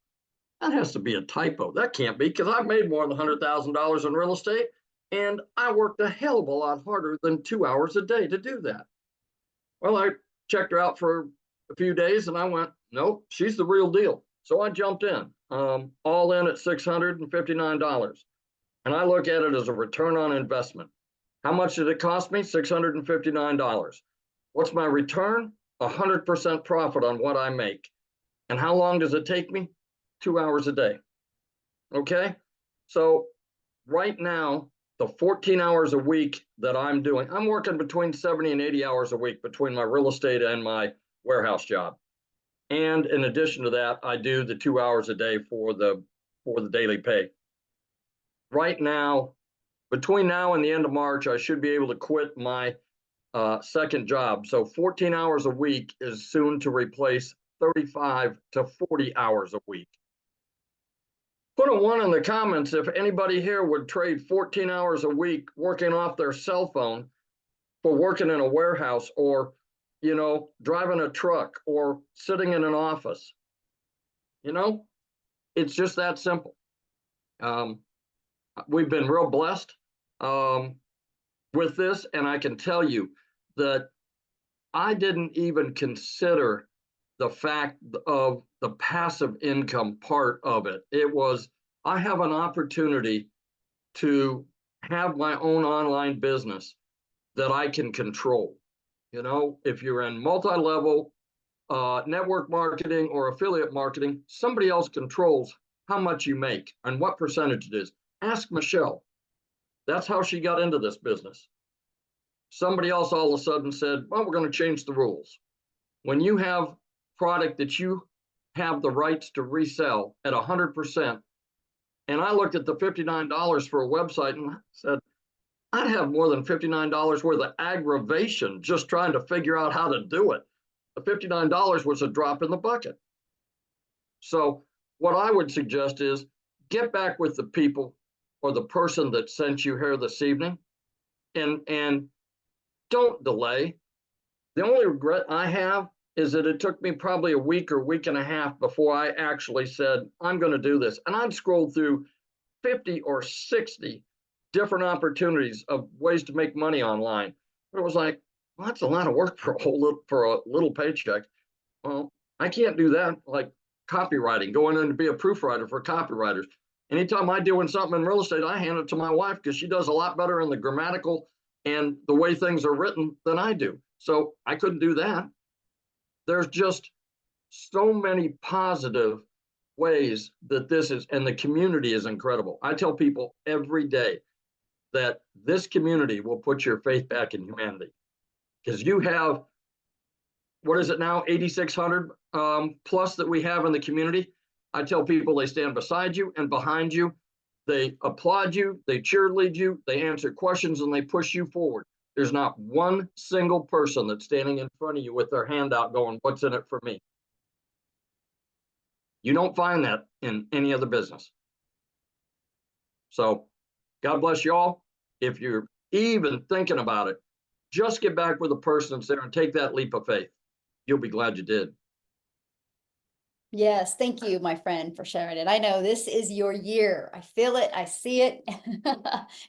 that has to be a typo. That can't be, because I've made more than $100,000 in real estate, and I worked a hell of a lot harder than 2 hours a day to do that. Well, I checked her out for a few days and I went, nope, she's the real deal. So I jumped in, all in at $659. And I look at it as a return on investment. How much did it cost me? $659. What's my return? 100% profit on what I make. And how long does it take me? 2 hours a day. Okay. So right now, the 14 hours a week that I'm doing, I'm working between 70 and 80 hours a week between my real estate and my warehouse job. And in addition to that, I do the 2 hours a day for the daily pay. Right now, between now and the end of March, I should be able to quit my second job. So 14 hours a week is soon to replace 35 to 40 hours a week. Put a 1 in the comments if anybody here would trade 14 hours a week working off their cell phone for working in a warehouse, or, you know, driving a truck or sitting in an office. You know, it's just that simple. We've been real blessed with this, and I can tell you that I didn't even consider the fact of the passive income part of it. It was, I have an opportunity to have my own online business that I can control. You know, if you're in multi-level network marketing or affiliate marketing, somebody else controls how much you make and what percentage it is. Ask Michelle. That's how she got into this business. Somebody else all of a sudden said, well, we're going to change the rules. When you have product that you have the rights to resell at 100%, and I looked at the $59 for a website and said, I'd have more than $59 worth of aggravation just trying to figure out how to do it. The $59 was a drop in the bucket. So what I would suggest is get back with the people or the person that sent you here this evening, and don't delay. The only regret I have is that it took me probably a week or week and a half before I actually said, I'm going to do this. And I'd scrolled through 50 or 60 different opportunities of ways to make money online. It was like, well, that's a lot of work for a little paycheck. Well, I can't do that. Like copywriting, going in to be a proofwriter for copywriters. Anytime I do something in real estate, I hand it to my wife because she does a lot better in the grammatical and the way things are written than I do. So I couldn't do that. There's just so many positive ways that this is, and the community is incredible. I tell people every day that this community will put your faith back in humanity, because you have, what is it now, 8,600 plus that we have in the community. I tell people they stand beside you and behind you. They applaud you, they cheerlead you, they answer questions, and they push you forward. There's not one single person that's standing in front of you with their hand out going, what's in it for me? You don't find that in any other business. So God bless you all. If you're even thinking about it, just get back with a person that's there and take that leap of faith. You'll be glad you did. Yes, thank you, my friend, for sharing it. I know this is your year. I feel it, I see it.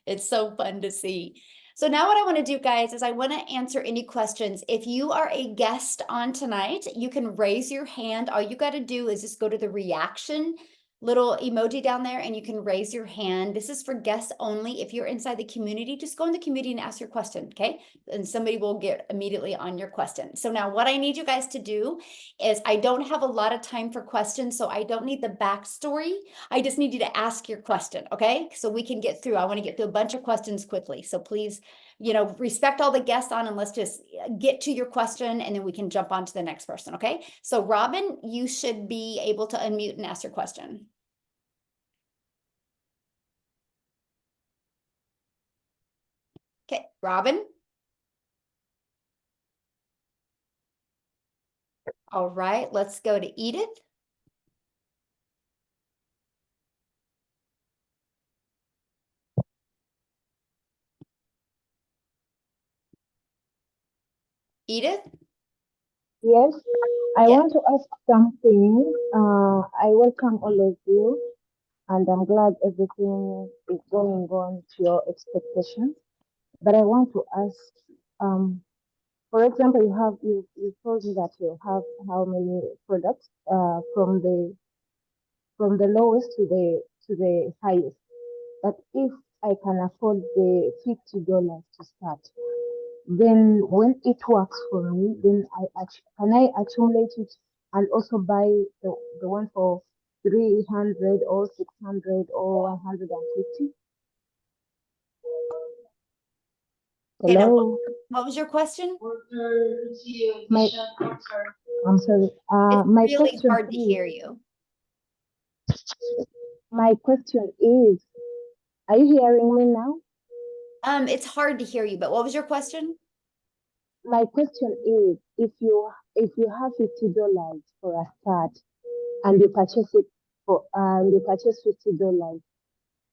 It's so fun to see. So now what I want to do, guys, is I want to answer any questions. If you are a guest on tonight, you can raise your hand. All you got to do is just go to the reaction little emoji down there and you can raise your hand. This is for guests only. If you're inside the community, just go in the community and ask your question, okay? And somebody will get immediately on your question. So now what I need you guys to do is I don't have a lot of time for questions, so I don't need the backstory. I just need you to ask your question, okay? So we can get through. I want to get through a bunch of questions quickly. So please, respect all the guests on and let's just get to your question and then we can jump on to the next person, okay? So Robin, you should be able to unmute and ask your question. Okay, Robin. All right, let's go to Edith. Edith? Yes, I Yes. want to ask something. I welcome all of you, and I'm glad everything is going on to your expectations. But I want to ask, for example, you told me that you have how many products from the lowest to the highest. But if I can afford the $50 to start, then when it works for me, then can I accumulate it and also buy the one for 300 or 600 or 150? Okay, now Hello, what was your question? my I'm sorry. It's My really hard to hear you. question is, are you hearing me now? It's hard to hear you, but what was your question? My question is, if you have $50 for a start and you purchase it for you purchase $50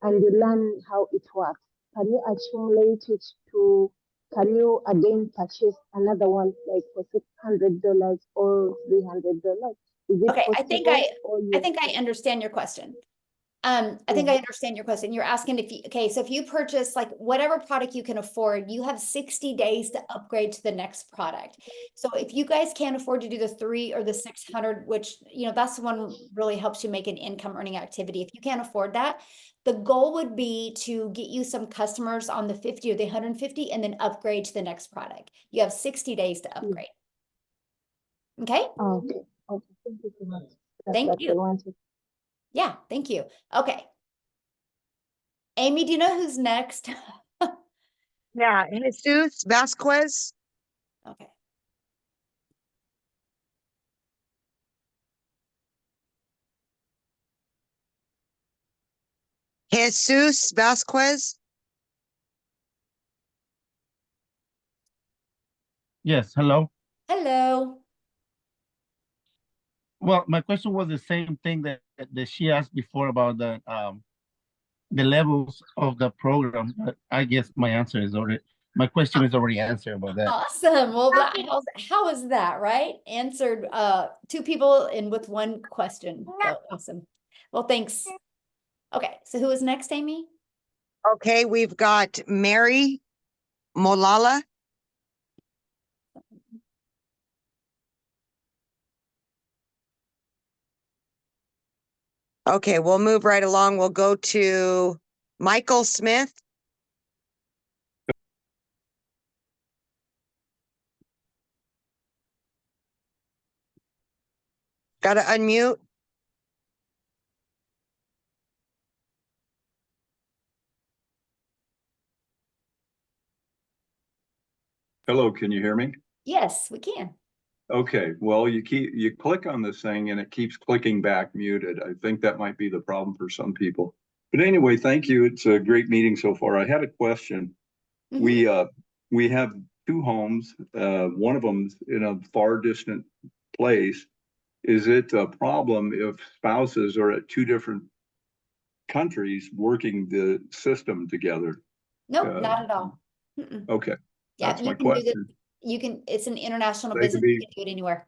and you learn how it works, can you accumulate it to, can you again purchase another one like for $600 or $300? Is it Okay, I possible? think I understand your question. I think I understand your question. You're asking so if you purchase like whatever product you can afford, you have 60 days to upgrade to the next product. So if you guys can't afford to do the 3 or the 600, which, that's the one really helps you make an income earning activity. If you can't afford that, the goal would be to get you some customers on the 50 or the 150 and then upgrade to the next product. You have 60 days to upgrade. Okay? Okay. Okay. Thank you so much. Thank That's you. what I wanted. Yeah, thank you. Okay. Amy, do you know who's next? Yeah, Jesus Vasquez. Okay. Jesus Vasquez. Yes, hello. Hello. Well, my question was the same thing that she asked before about the levels of the program, but I guess my question is already answered about that. Awesome. Well, how is that, right? Answered 2 people and with 1 question. So awesome. Well, thanks. Okay, so who is next, Amy? Okay, we've got Mary Molala. Okay, we'll move right along. We'll go to Michael Smith. Got to unmute. Hello, can you hear me? Yes, we can. Okay, well, you click on this thing and it keeps clicking back muted. I think that might be the problem for some people. But anyway, thank you. It's a great meeting so far. I had a question. We have 2 homes. One of them's in a far distant place. Is it a problem if spouses are at 2 different countries working the system together? Nope, not at all. Okay, Yeah, that's you my can do this. question. It's an international They business. could You be can do it anywhere.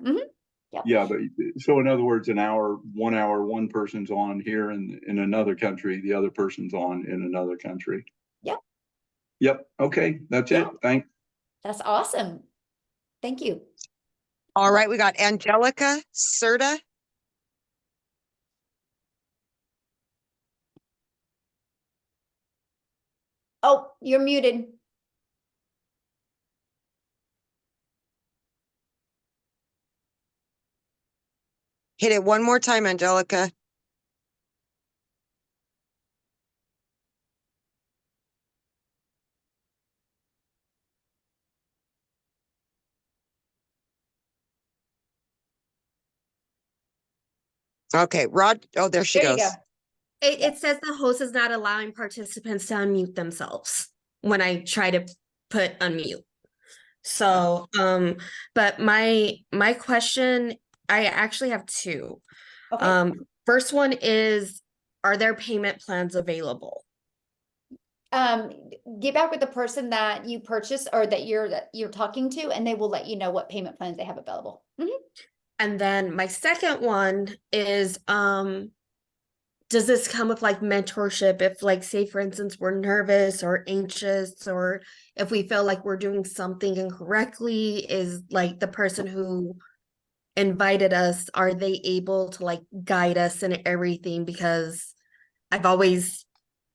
Yep. Yeah, but so in other words, 1 hour, one person's on here in another country, the other person's on in another country. Yep. Yep. Okay, that's Yeah. it. Thanks. That's awesome. Thank you. All right, we got Angelica Serta. Oh, you're muted. Hit it one more time, Angelica. Okay, Rod. Oh, there she There you goes. go. It says the host is not allowing participants to unmute themselves when I try to put unmute. So, but my question, I actually have two. Okay. First one is, are there payment plans available? Get back with the person that you purchased or that you're talking to, and they will let you know what payment plans they have available. And then my second one is, does this come with like mentorship if, like, say for instance, we're nervous or anxious, or if we feel like we're doing something incorrectly, is like the person who invited us, are they able to like guide us in everything? Because I've always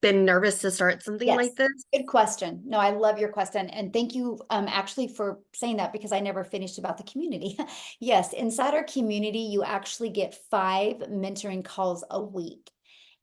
been nervous to start something Yes. like this. Good question. No, I love your question. And thank you actually for saying that, because I never finished about the community. Yes, inside our community, you actually get 5 mentoring calls a week.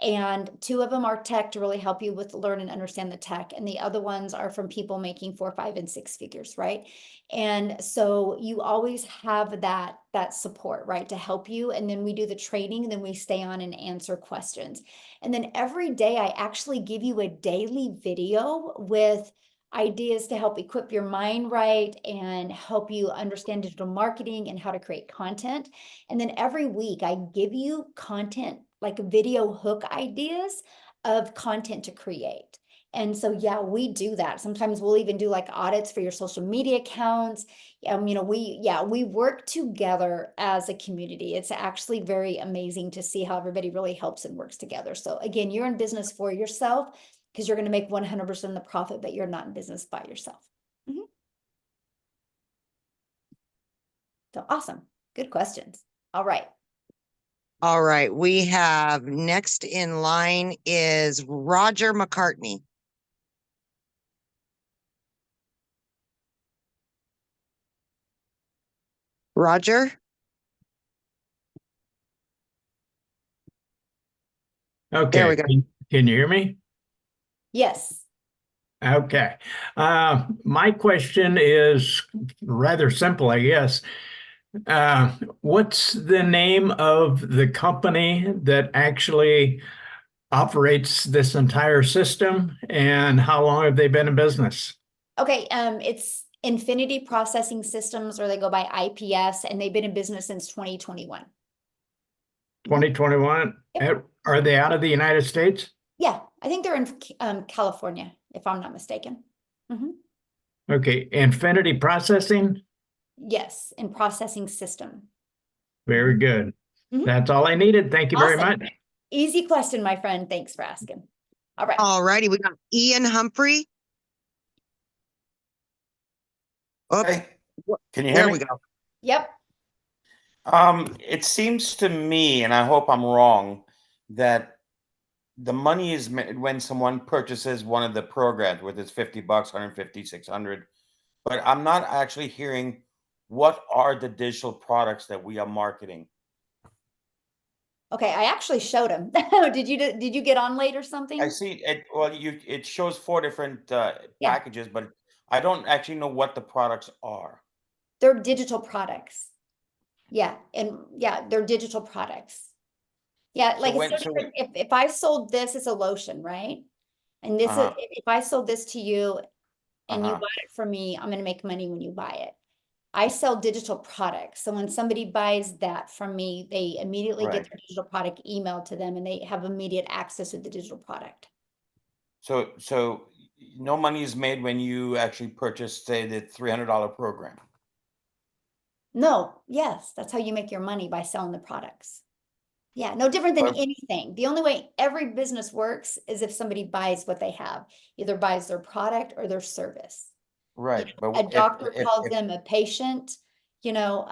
And 2 of them are tech to really help you with learn and understand the tech. And the other ones are from people making 4, 5, and 6 figures, right? And so you always have that support, right, to help you. And then we do the training, and then we stay on and answer questions. And then every day I actually give you a daily video with ideas to help equip your mind right and help you understand digital marketing and how to create content. And then every week I give you content, like video hook ideas of content to create. And so, yeah, we do that. Sometimes we'll even do like audits for your social media accounts. We work together as a community. It's actually very amazing to see how everybody really helps and works together. So again, you're in business for yourself because you're going to make 100% of the profit, but you're not in business by yourself. So awesome. Good questions. All right. All right, we have next in line is Roger McCartney. Roger? Okay. There we go. Can you hear me? Yes. Okay. My question is rather simple, I guess. What's the name of the company that actually operates this entire system, and how long have they been in business? Okay. It's Infinity Processing Systems, or they go by IPS, and they've been in business since 2021. 2021? Yep. Are they out of the United States? Yeah, I think they're in California, if I'm not mistaken. Okay. Infinity Processing? Yes, in processing system. Very good. Mhm. That's all I needed. Thank you very Awesome. much. Easy question, my friend. Thanks for asking. All right. All righty, we got Ian Humphrey. Oh, Hey, can you hear there me? we go. Yep. It seems to me, and I hope I'm wrong, that the money is made when someone purchases one of the programs, whether it's $50, 150, 600. But I'm not actually hearing what are the digital products that we are marketing. Okay, I actually showed him. Did you get on late or something? I see it. Well, it shows 4 different Yeah. packages, but I don't actually know what the products are. They're digital products. Yeah, and yeah, they're digital products. Yeah, like it's so different. If I sold this, it's a lotion, right? And this is if I sold this to you and you bought it from me, I'm gonna make money when you buy it. I sell digital products. So when somebody buys that from me, they immediately get their digital product emailed to them, and they have immediate access to the digital product. So no money is made when you actually purchase, say, the $300 program. No, yes, that's how you make your money, by selling the products. Yeah, no different than But- anything. The only way every business works is if somebody buys what they have, either buys their product or their service. Right, but A doctor calls them a patient, you know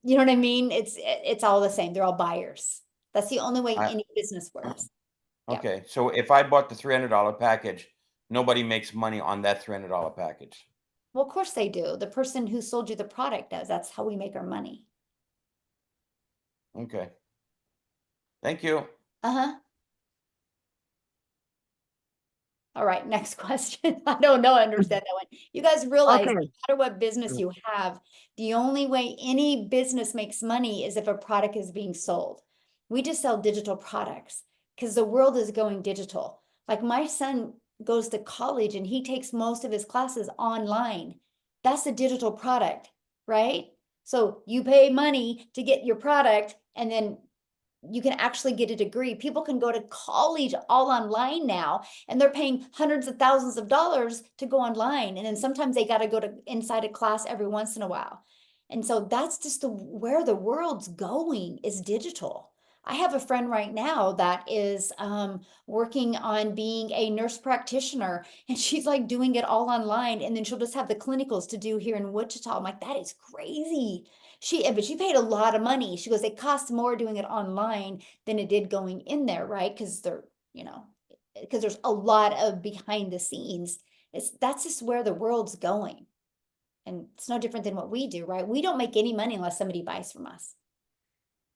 what I mean? It's all the same. They're all buyers. That's the only way I- any business works. Yeah. Okay, so if I bought the $300 package, nobody makes money on that $300 package. Well, of course they do. The person who sold you the product does. That's how we make our money. Okay. Thank you. Uh-huh. All right, next question. I don't know, I understand that one. You guys realize, Okay. no matter what business you have, the only way any business makes money is if a product is being sold. We just sell digital products because the world is going digital. Like my son goes to college and he takes most of his classes online. That's a digital product, right? So you pay money to get your product and then you can actually get a degree. People can go to college all online now, and they're paying hundreds of thousands of dollars to go online. And then sometimes they got to go to inside a class every once in a while. And so that's just where the world's going, is digital. I have a friend right now that is working on being a nurse practitioner, and she's like doing it all online. And then she'll just have the clinicals to do here in Wichita. I'm like, that is crazy. But she paid a lot of money. She goes, it costs more doing it online than it did going in there, right? Because because there's a lot of behind the scenes. That's just where the world's going. And it's no different than what we do, right? We don't make any money unless somebody buys from us.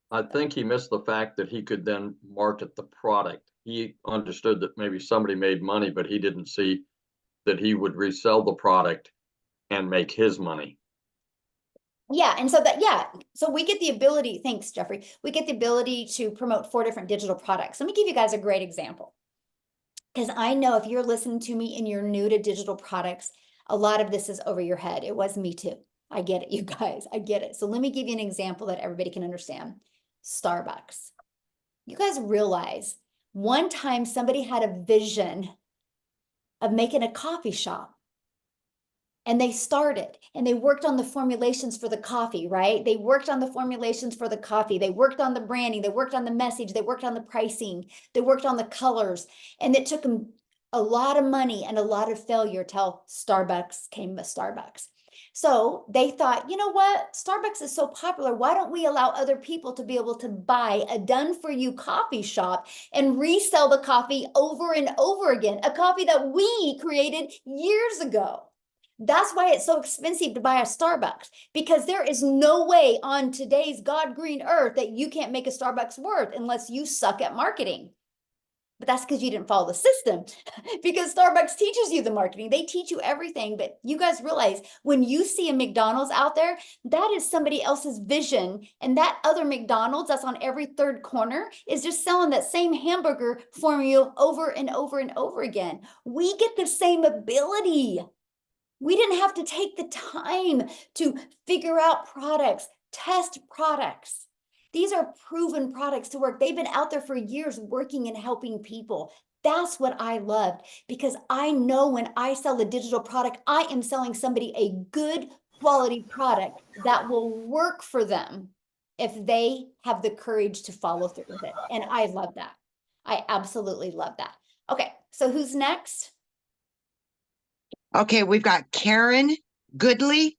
I think he missed the fact that he could then market the product. He understood that maybe somebody made money, but he didn't see that he would resell the product and make his money. Yeah, and so we get the ability, thanks, Jeffrey. We get the ability to promote 4 different digital products. Let me give you guys a great example. Because I know if you're listening to me and you're new to digital products, a lot of this is over your head. It was me too. I get it, you guys. I get it. So let me give you an example that everybody can understand. Starbucks. You guys realize one time somebody had a vision of making a coffee shop. And they started and they worked on the formulations for the coffee, right? They worked on the formulations for the coffee. They worked on the branding. They worked on the message. They worked on the pricing. They worked on the colors. And it took them a lot of money and a lot of failure till Starbucks came to Starbucks. So they thought, you know what? Starbucks is so popular. Why don't we allow other people to be able to buy a done-for-you coffee shop and resell the coffee over and over again? A coffee that we created years ago. That's why it's so expensive to buy a Starbucks, because there is no way on today's God green earth that you can't make a Starbucks worth unless you suck at marketing. But that's because you didn't follow the system, because Starbucks teaches you the marketing. They teach you everything. But you guys realize when you see a McDonald's out there, that is somebody else's vision. And that other McDonald's that's on every third corner is just selling that same hamburger for you over and over and over again. We get the same ability. We didn't have to take the time to figure out products, test products. These are proven products to work. They've been out there for years working and helping people. That's what I loved, because I know when I sell a digital product, I am selling somebody a good quality product that will work for them if they have the courage to follow through with it. And I love that. I absolutely love that. Okay, so who's next? Okay, we've got Karen Goodley.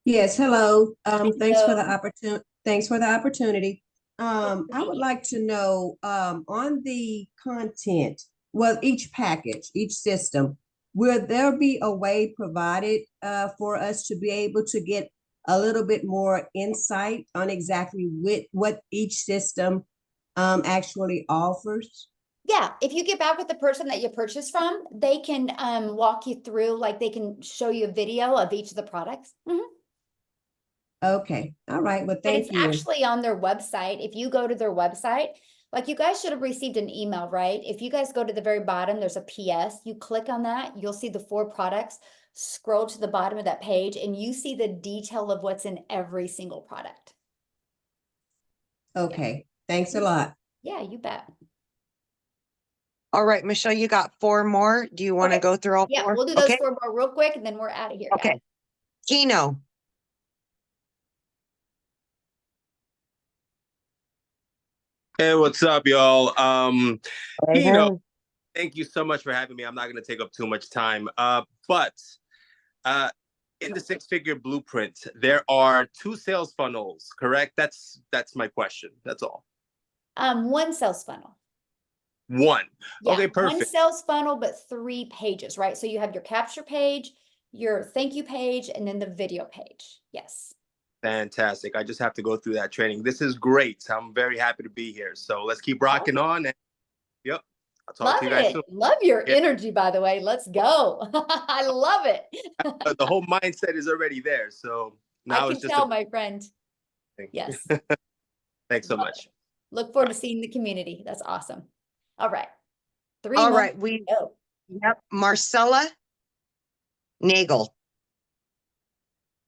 Yes, hello. Thanks for the Hello. opportunity. Thanks for the opportunity. I would like to know, on the content, well, each package, each system, will there be a way provided for us to be able to get a little bit more insight on exactly what each system actually offers? Yeah, if you get back with the person that you purchased from, they can walk you through, like they can show you a video of each of the products. Okay, all right, well, But it's thank you. actually on their website. If you go to their website, like you guys should have received an email, right? If you guys go to the very bottom, there's a PS. You click on that, you'll see the 4 products. Scroll to the bottom of that page and you see the detail of what's in every single product. Okay, thanks a lot. Yeah, you bet. All right, Michelle, you got 4 more. Do you want to Okay. go through all Yeah, 4? we'll do those Okay. 4 more real quick and then we're out of here, guys. Okay. Kino. Hey, what's up, y'all? Hey, Kino, thank you so much for having me. I'm not going to take up too much time. But in the six-figure blueprint, there are 2 sales funnels, correct? That's my question. That's all. One sales funnel. One. Yeah, Okay, one perfect. sales funnel, but 3 pages, right? So you have your capture page, your thank you page, and then the video page. Yes. Fantastic. I just have to go through that training. This is great. I'm very happy to be here. So let's keep rocking on. And, yep. I'll talk Love to you guys it. soon. Love your Yeah. energy, by the way. Let's go. I love it. The whole mindset is already there. So I now can it's just tell, my friend. thing. Yes. Thanks so Love much. it. Look forward to seeing the community. That's awesome. All right. 3 All more. right, Go. Yep, Marcella Nagel.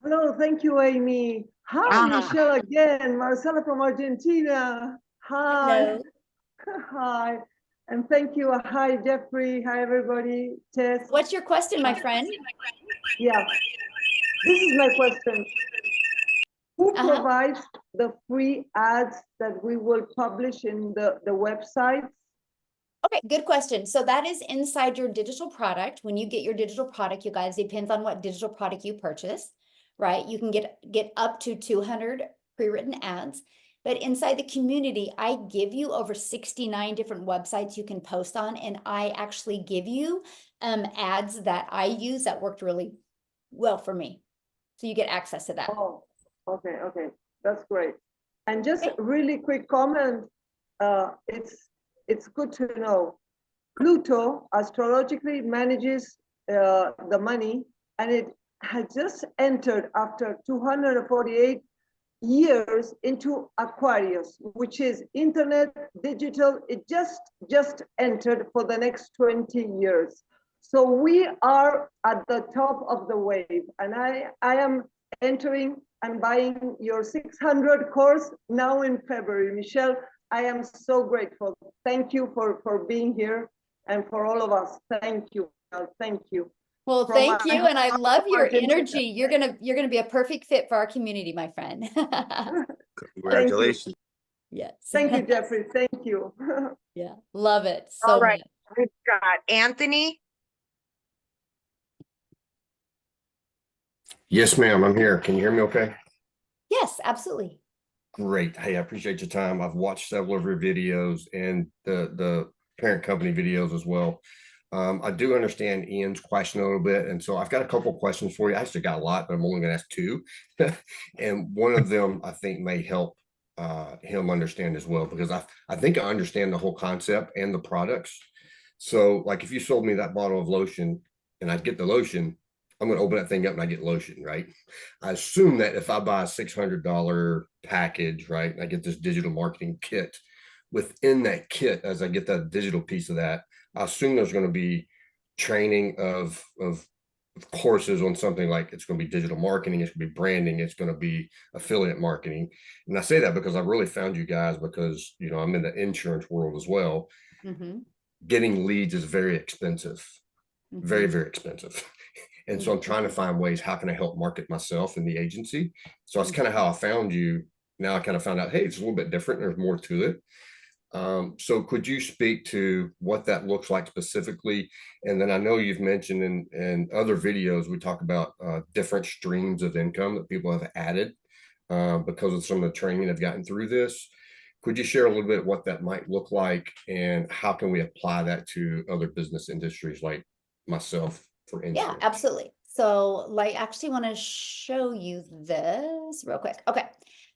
Hello, thank you, Amy. Hi, Michelle again. Marcela from Argentina. Hi. Hello. Hi. And thank you. Hi, Jeffrey. Hi, everybody. Tess. What's your question, my friend? Yeah. This is my question. Who provides the free ads that we will publish in the website? Okay, good question. So that is inside your digital product. When you get your digital product, you guys, depends on what digital product you purchase, right? You can get up to 200 pre-written ads. But inside the community, I give you over 69 different websites you can post on, and I actually give you ads that I use that worked really well for me. So you get access to that. Oh, okay, okay. That's great. And just a really quick comment. It's good to know. Pluto astrologically manages the money, and it has just entered after 248 years into Aquarius, which is internet, digital. It just entered for the next 20 years. So we are at the top of the wave, and I am entering and buying your 600 course now in February. Michelle, I am so grateful. Thank you for being here, and for all of us. Thank you. Thank you. Well, thank you, and I love your energy. You're gonna be a perfect fit for our community, my friend. Congratulations. Yes. Thank you, Jeffrey. Thank you. Yeah, love it so All right, much. we've got Anthony. Yes, ma'am. I'm here. Can you hear me okay? Yes, absolutely. Great. Hey, I appreciate your time. I've watched several of your videos and the parent company videos as well. I do understand Ian's question a little bit, and so I've got a couple of questions for you. I actually got a lot, but I'm only going to ask 2. And one of them I think may help him understand as well, because I think I understand the whole concept and the products. So like if you sold me that bottle of lotion and I'd get the lotion, I'm going to open that thing up and I get lotion, right? I assume that if I buy a $600 package, right, I get this digital marketing kit. Within that kit, as I get that digital piece of that, I assume there's going to be training of courses on something like it's going to be digital marketing, it's going to be branding, it's going to be affiliate marketing. And I say that because I really found you guys because, you know, I'm in the insurance world as well. Mm-hmm. Getting leads is very expensive, very, Mm-hmm. very expensive. And so I'm trying to find ways, how can I help market myself in the agency? So that's kind of how I found you. Now I kind of found out, hey, it's a little bit different. There's more to it. So could you speak to what that looks like specifically? And then I know you've mentioned in other videos, we talk about different streams of income that people have added because of some of the training they've gotten through this. Could you share a little bit what that might look like and how can we apply that to other business industries like myself, for instance? Yeah, absolutely. So like, actually want to show you this real quick. Okay.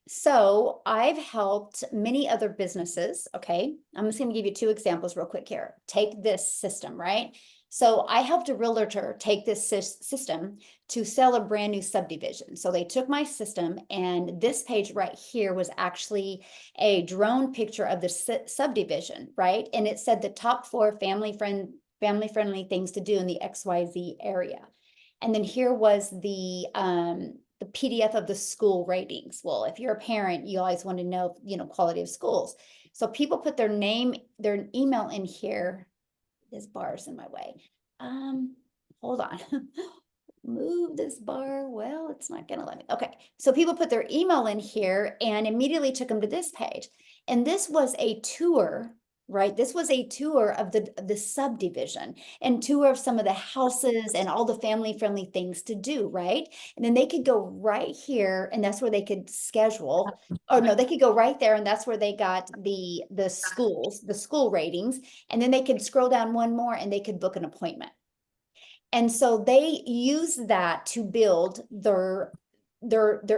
So I've helped many other businesses. Okay. I'm just going to give you 2 examples real quick here. Take this system, right? So I helped a realtor take this system to sell a brand new subdivision. So they took my system, and this page right here was actually a drone picture of the subdivision, right? And it said the top 4 family-friendly things to do in the XYZ area. And then here was the PDF of the school ratings. Well, if you're a parent, you always want to know, you know, quality of schools. So people put their name, their email in here. This bar's in my way. Hold on. move this bar. Well, it's not going to let me. Okay. So people put their email in here and immediately took them to this page. And this was a tour, right? This was a tour of the subdivision and tour of some of the houses and all the family friendly things to do, right? And then they could go right here and that's where they could schedule. Oh no, they could go right there and that's where they got the schools, the school ratings. And then they could scroll down one more and they could book an appointment. And so they use that to build their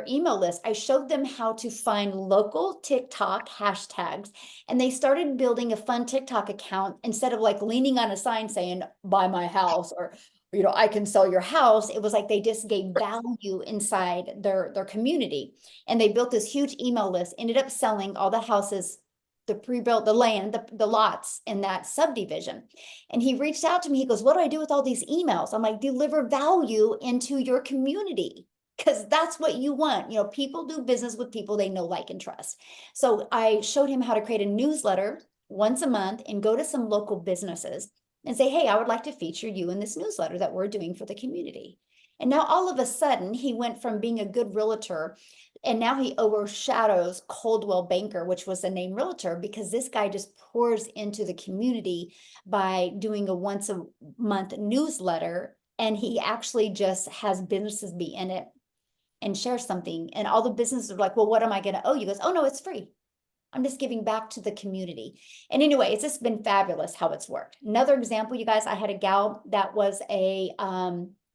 email list. I showed them how to find local TikTok hashtags, and they started building a fun TikTok account instead of like leaning on a sign saying, buy my house, or, you know, I can sell your house. It was like they just gave value inside their community. And they built this huge email list, ended up selling all the houses, the pre-built, the land, the lots in that subdivision. And he reached out to me. He goes, what do I do with all these emails? I'm like, deliver value into your community, because that's what you want. You know, people do business with people they know, like, and trust. So I showed him how to create a newsletter once a month and go to some local businesses and say, hey, I would like to feature you in this newsletter that we're doing for the community. And now all of a sudden he went from being a good realtor and now he overshadows Coldwell Banker, which was the name realtor, because this guy just pours into the community by doing a once a month newsletter. And he actually just has businesses be in it and share something. And all the businesses are like, well, what am I going to owe you? He goes, oh no, it's free. I'm just giving back to the community. And anyway, it's just been fabulous how it's worked. Another example, you guys, I had a gal that was a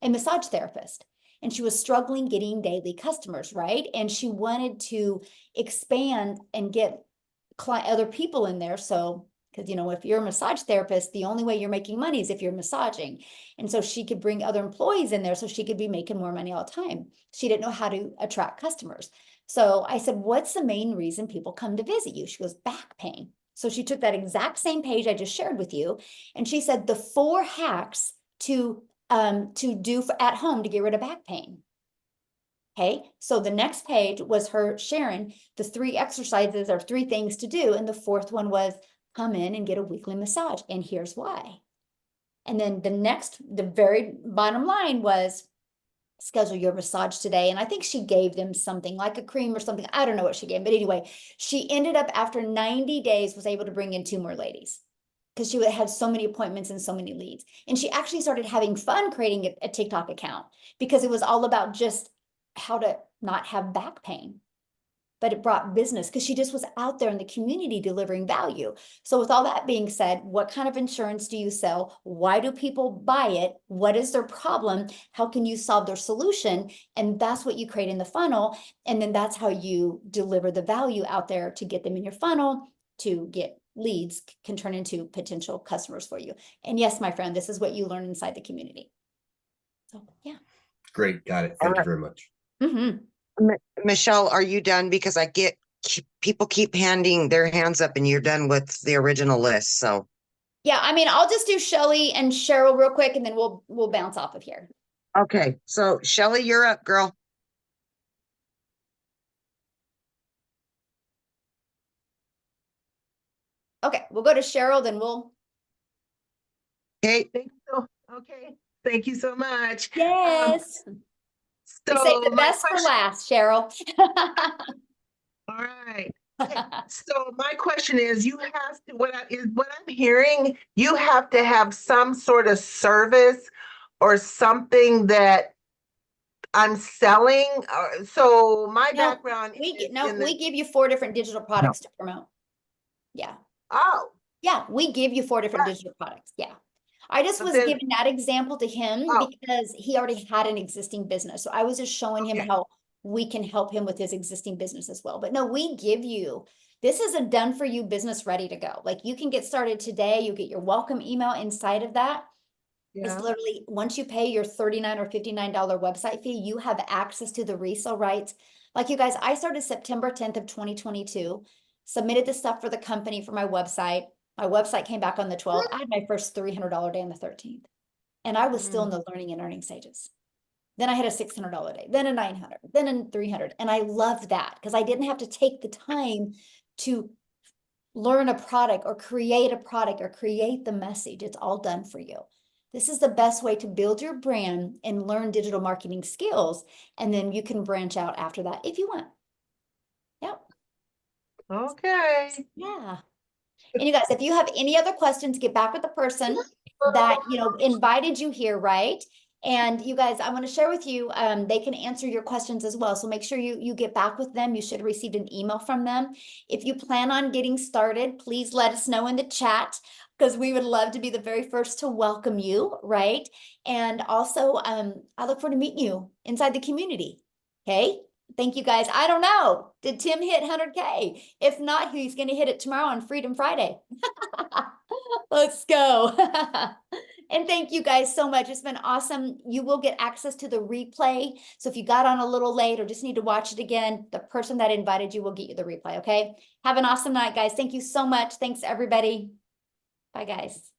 massage therapist. And she was struggling getting daily customers, right? And she wanted to expand and get other people in there. So, because, you know, if you're a massage therapist, the only way you're making money is if you're massaging. And so she could bring other employees in there so she could be making more money all the time. She didn't know how to attract customers. So I said, what's the main reason people come to visit you? She goes, back pain. So she took that exact same page I just shared with you. And she said the 4 hacks to do at home to get rid of back pain. Okay, so the next page was her sharing the 3 exercises or 3 things to do. And the 4th one was come in and get a weekly massage. And here's why. And then the very bottom line was schedule your massage today. And I think she gave them something like a cream or something. I don't know what she gave, but anyway, she ended up after 90 days was able to bring in 2 more ladies, because she had so many appointments and so many leads. And she actually started having fun creating a TikTok account because it was all about just how to not have back pain. But it brought business because she just was out there in the community delivering value. So with all that being said, what kind of insurance do you sell? Why do people buy it? What is their problem? How can you solve their solution? And that's what you create in the funnel. And then that's how you deliver the value out there to get them in your funnel, to get leads, can turn into potential customers for you. And yes, my friend, this is what you learn inside the community. So yeah. Great. Got it. Thank you very much. Mm-hmm. Michelle, are you done? Because people keep handing their hands up and you're done with the original list. So yeah, I mean, I'll just do Shelly and Cheryl real quick and then we'll bounce off of here. okay. So Shelly, you're up, girl. Okay, we'll go to Cheryl, then we'll. Okay. Okay. Thank you so much. Yes. So we save the best for last, Cheryl. All right. Okay. So my question is, you have to, what I'm hearing, you have to have some sort of service or something that I'm selling. So my background we give you 4 different digital products to promote. Yeah. Oh. Yeah, we give you 4 different digital products. Yeah. I just was giving that example to him because he already had an existing business. So I was just showing him how we can help him with his existing business as well. But no, we give you, this is a done for you business ready to go. Like you can get started today. You get your welcome email inside of that. Yeah. It's literally once you pay your $39 or $59 website fee, you have access to the resale rights. Like you guys, I started September 10th of 2022, submitted the stuff for the company for my website. My website came back on the 12th. I had my first $300 day on the 13th. And I was still in the learning and earning stages. Then I had a $600 day, then a $900, then a $300. And I loved that because I didn't have to take the time to learn a product or create the message. It's all done for you. This is the best way to build your brand and learn digital marketing skills. And then you can branch out after that if you want. Yep. Okay. Yeah. And you guys, if you have any other questions, get back with the person that, you know, invited you here, right? And you guys, I want to share with you, they can answer your questions as well. So make sure you get back with them. You should have received an email from them. If you plan on getting started, please let us know in the chat, because we would love to be the very first to welcome you, right? And also, I look forward to meeting you inside the community. Okay. Thank you guys. I don't know. Did Tim hit 100K? If not, he's going to hit it tomorrow on Freedom Friday. Let's go. And thank you guys so much. It's been awesome. You will get access to the replay. So if you got on a little late or just need to watch it again, the person that invited you will get you the replay. Okay. Have an awesome night, guys. Thank you so much. Thanks, everybody. Bye, guys.